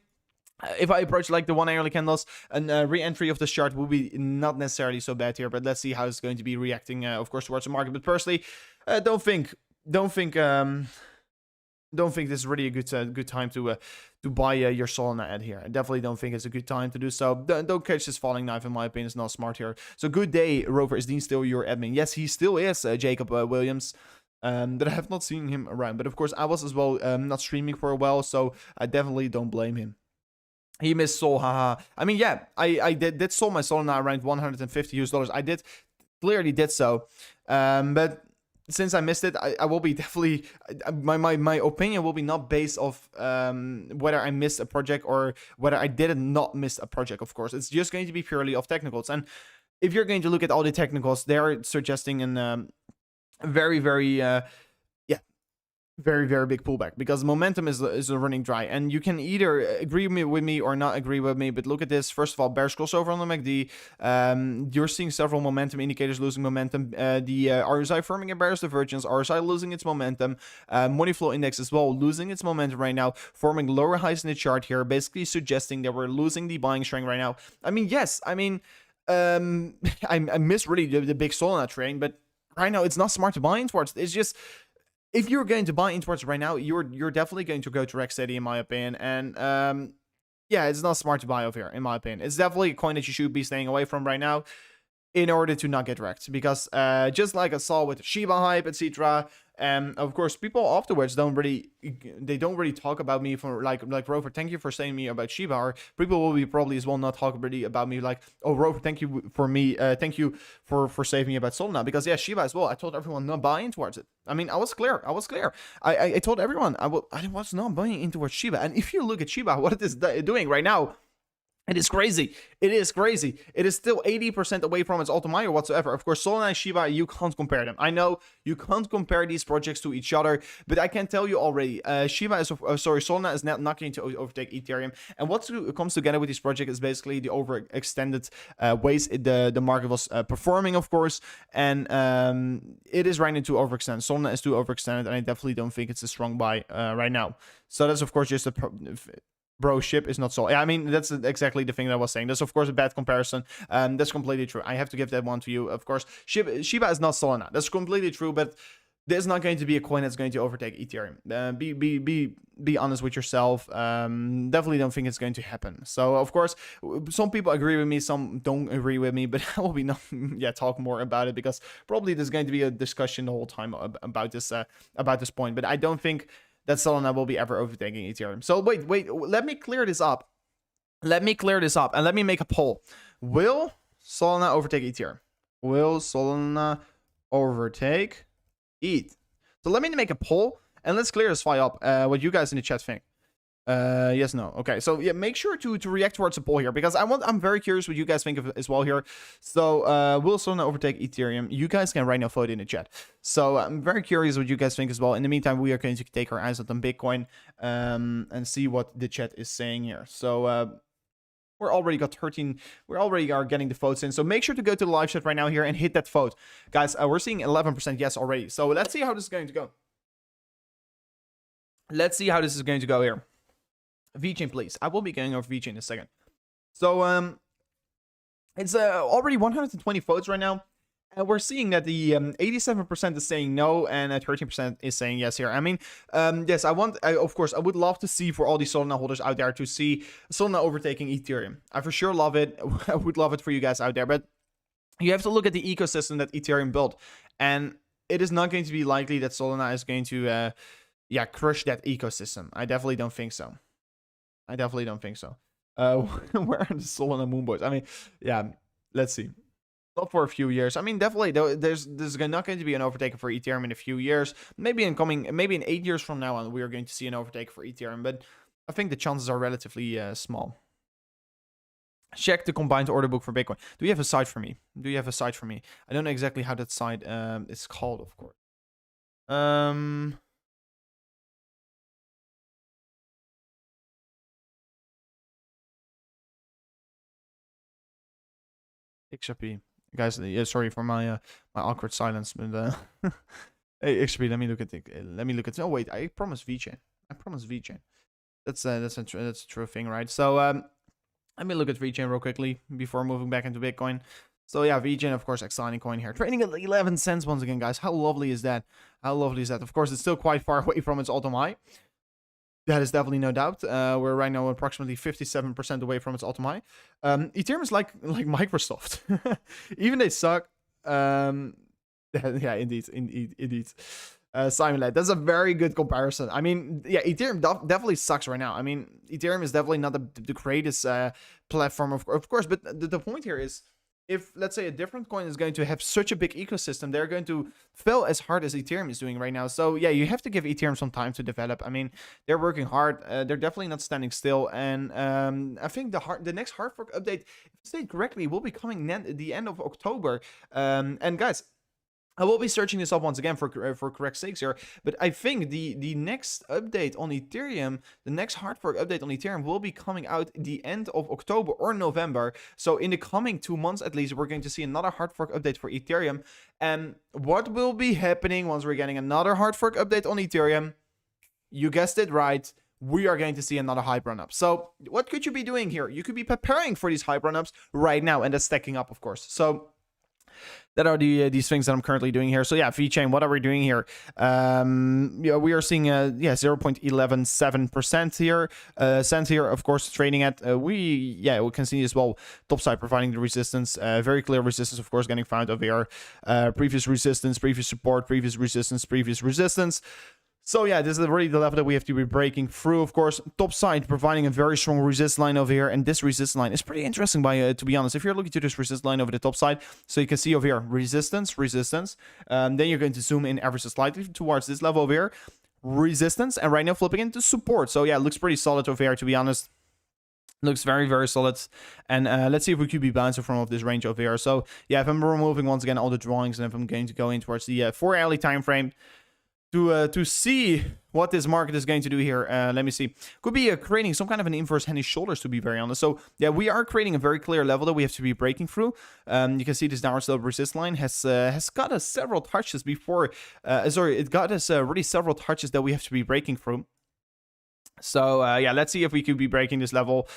if I approach like the 1 hourly candles, and re-entry of this chart will be not necessarily so bad here, but let's see how it's going to be reacting, of course, towards the market. But personally, don't think this is really a good time to buy your Solana ad here. I definitely don't think it's a good time to do so. Don't catch this falling knife, in my opinion. It's not smart here. So good day, Rover. Is Dean still your admin? Yes, he still is, Jacob Williams. But I have not seen him around. But of course, I was as well not streaming for a while, so I definitely don't blame him. He missed Sol, haha. I mean, yeah, I did sold my Solana around $150 US. I clearly did so. But since I missed it, I will be definitely, my opinion will be not based off whether I missed a project or whether I did not miss a project, of course. It's just going to be purely off technicals. And if you're going to look at all the technicals, they're suggesting an very, very, very, very big pullback because momentum is running dry, and you can either agree with me or not agree with me. But look at this. First of all, bearish crossover on the MACD. You're seeing several momentum indicators losing momentum. The RSI forming a bearish divergence. RSI losing its momentum. Money flow index as well losing its momentum right now, forming lower highs in the chart here, basically suggesting that we're losing the buying strength right now. I mean, yes, I mean, I miss really the big Solana train, but right now it's not smart to buy in towards. It's just, if you're going to buy in towards right now, you're definitely going to go to Steady, in my opinion. And yeah, it's not smart to buy over here, in my opinion. It's definitely a coin that you should be staying away from right now, in order to not get wrecked. Because just like I saw with Shiba hype, etc., of course, people afterwards don't really talk about me for like Rover, thank you for saying me about Shiba, or people will be probably as well not talk really about me like, oh Rover, thank you for me, thank you for saving me about Solana, because yeah, Shiba as well, I told everyone not buying towards it. I mean, I was clear. I told everyone I was not buying into towards Shiba. And if you look at Shiba, what it is doing right now, it is crazy. It is crazy. It is still 80% away from its all-time high or whatsoever. Of course, Solana and Shiba, you can't compare them. I know you can't compare these projects to each other, but I can tell you already, Solana is not going to overtake Ethereum. And what comes together with this project is basically the overextended ways the market was performing, of course. And it is right now too overextended. Solana is too overextended, and I definitely don't think it's a strong buy right now. So that's, of course, just a bro, ship is not so. I mean, that's exactly the thing that I was saying. That's, of course, a bad comparison. That's completely true. I have to give that one to you. Of course, Shiba is not Solana. That's completely true, but there's not going to be a coin that's going to overtake Ethereum. Be honest with yourself. Definitely don't think it's going to happen. So, of course, some people agree with me, some don't agree with me, but I will be talk more about it, because probably there's going to be a discussion the whole time about this point. But I don't think that Solana will be ever overtaking Ethereum. So wait, let me clear this up. And let me make a poll. Will Solana overtake Ethereum? Will Solana overtake ETH? So let me make a poll, and let's clear this file up. What you guys in the chat think. Yes, no. Okay, so yeah, make sure to react towards the poll here, because I'm very curious what you guys think of as well here. So will Solana overtake Ethereum? You guys can right now vote in the chat. So I'm very curious what you guys think as well. In the meantime, we are going to take our eyes on Bitcoin and see what the chat is saying here. So we're already got 13. We already are getting the votes in. So make sure to go to the live chat right now here and hit that vote, guys. We're seeing 11% yes already. So let's see how this is going to go. Let's see how this is going to go here. VeChain, please. I will be going over VeChain in a second. So it's already 120 votes right now, and we're seeing that the 87% is saying no, and 13% is saying yes here. I mean, yes, of course, I would love to see, for all these Solana holders out there, to see Solana overtaking Ethereum. I for sure love it. I would love it for you guys out there, but you have to look at the ecosystem that Ethereum built, and it is not going to be likely that Solana is going to crush that ecosystem. I definitely don't think so. Where are the Solana moonboys? I mean, yeah, let's see. Not for a few years. I mean, definitely, there's not going to be an overtaker for Ethereum in a few years. Maybe in 8 years from now on, we are going to see an overtaker for Ethereum, but I think the chances are relatively small. Check the combined order book for Bitcoin. Do you have a site for me? I don't know exactly how that site is called, of course. XRP. Guys, yeah, sorry for my my awkward silence, but hey, XRP, let me look at it. Oh wait, I promised VeChain. That's a true thing, right? So let me look at VeChain real quickly before moving back into Bitcoin. So yeah, VeChain, of course, exciting coin here, trading at 11 cents once again, guys. How lovely is that? Of course, it's still quite far away from its all-time high. That is definitely no doubt. We're right now approximately 57% away from its all-time high. Ethereum is like Microsoft. Even they suck. Yeah, indeed. Simon Led, that's a very good comparison. I mean, yeah, Ethereum definitely sucks right now. I mean, Ethereum is definitely not the greatest platform, of course. But the point here is, if, let's say, a different coin is going to have such a big ecosystem, they're going to fail as hard as Ethereum is doing right now. So yeah, you have to give Ethereum some time to develop. I mean, they're working hard. They're definitely not standing still. And I think the next hard fork update, if I say it correctly, will be coming the end of October. And guys, I will be searching this up once again for correct sakes here, but I think the next update on Ethereum, the next hard fork update on Ethereum will be coming out the end of October or November. So in the coming 2 months at least, we're going to see another hard fork update for Ethereum. And what will be happening once we're getting another hard fork update on Ethereum? You guessed it right. We are going to see another hype run up. So what could you be doing here? You could be preparing for these hype run ups right now, and that's stacking up, of course. So that are these things that I'm currently doing here. So yeah, VeChain, what are we doing here? Yeah, we are seeing 0.117% here, cents here, of course, trading at. We can see as well top side providing the resistance, very clear resistance, of course, getting found over here. Previous resistance, previous support, previous resistance, previous resistance. So yeah, this is really the level that we have to be breaking through, of course. Top side providing a very strong resist line over here, and this resist line is pretty interesting, to be honest. If you're looking to this resist line over the top side, so you can see over here, resistance, resistance. Then you're going to zoom in ever so slightly towards this level over here, resistance, and right now flipping into support. So yeah, it looks pretty solid over here, to be honest. Looks very, very solid. And let's see if we could be bouncing from this range over here. So yeah, if I'm removing once again all the drawings, and if I'm going to go in towards the 4-hourly time frame, to see what this market is going to do here. Let me see. Could be creating some kind of an inverse head and shoulders, to be very honest. So yeah, we are creating a very clear level that we have to be breaking through. You can see this downward slope resist line has got us several touches before. It got us really several touches that we have to be breaking through. So yeah, let's see if we could be breaking this level.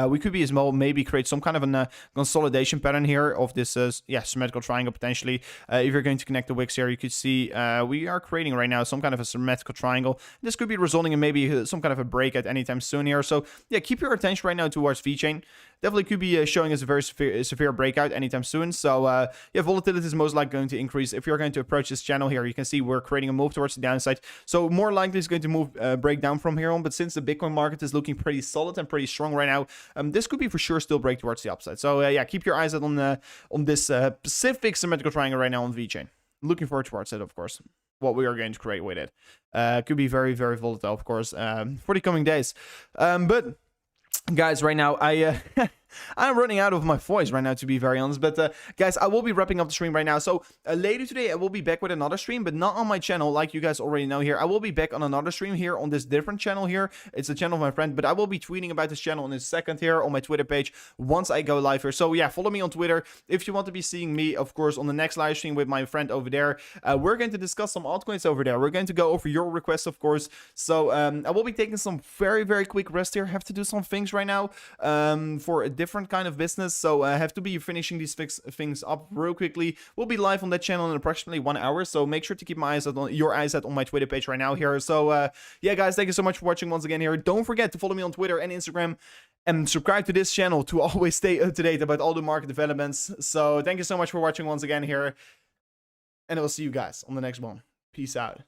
We could be as well maybe create some kind of a consolidation pattern here of this symmetrical triangle potentially. If you're going to connect the wicks here, you could see we are creating right now some kind of a symmetrical triangle. This could be resulting in maybe some kind of a break at any time soon here. So yeah, keep your attention right now towards VeChain. Definitely could be showing us a very severe breakout anytime soon. So yeah, volatility is most likely going to increase. If you're going to approach this channel here, you can see we're creating a move towards the downside. So more likely it's going to move break down from here on. But since the Bitcoin market is looking pretty solid and pretty strong right now, this could be for sure still break towards the upside. So yeah, keep your eyes out on this specific symmetrical triangle right now on VeChain. Looking forward towards it, of course. What we are going to create with it could be very, very volatile, of course, for the coming days. But guys, right now I'm running out of my voice right now, to be very honest. But guys, I will be wrapping up the stream right now. So later today I will be back with another stream, but not on my channel, like you guys already know here. I will be back on another stream here on this different channel here. It's the channel of my friend, but I will be tweeting about this channel in a second here on my Twitter page once I go live here. So yeah, follow me on Twitter if you want to be seeing me, of course, on the next live stream with my friend over there. We're going to discuss some altcoins over there. We're going to go over your requests, of course. So I will be taking some very, very quick rest here. I have to do some things right now for a different kind of business. So I have to be finishing these things up real quickly. We'll be live on that channel in approximately 1 hour. So make sure to keep your eyes out on my Twitter page right now here. So yeah, guys, thank you so much for watching once again here. Don't forget to follow me on Twitter and Instagram and subscribe to this channel to always stay up to date about all the market developments. So thank you so much for watching once again here. And I will see you guys on the next one. Peace out.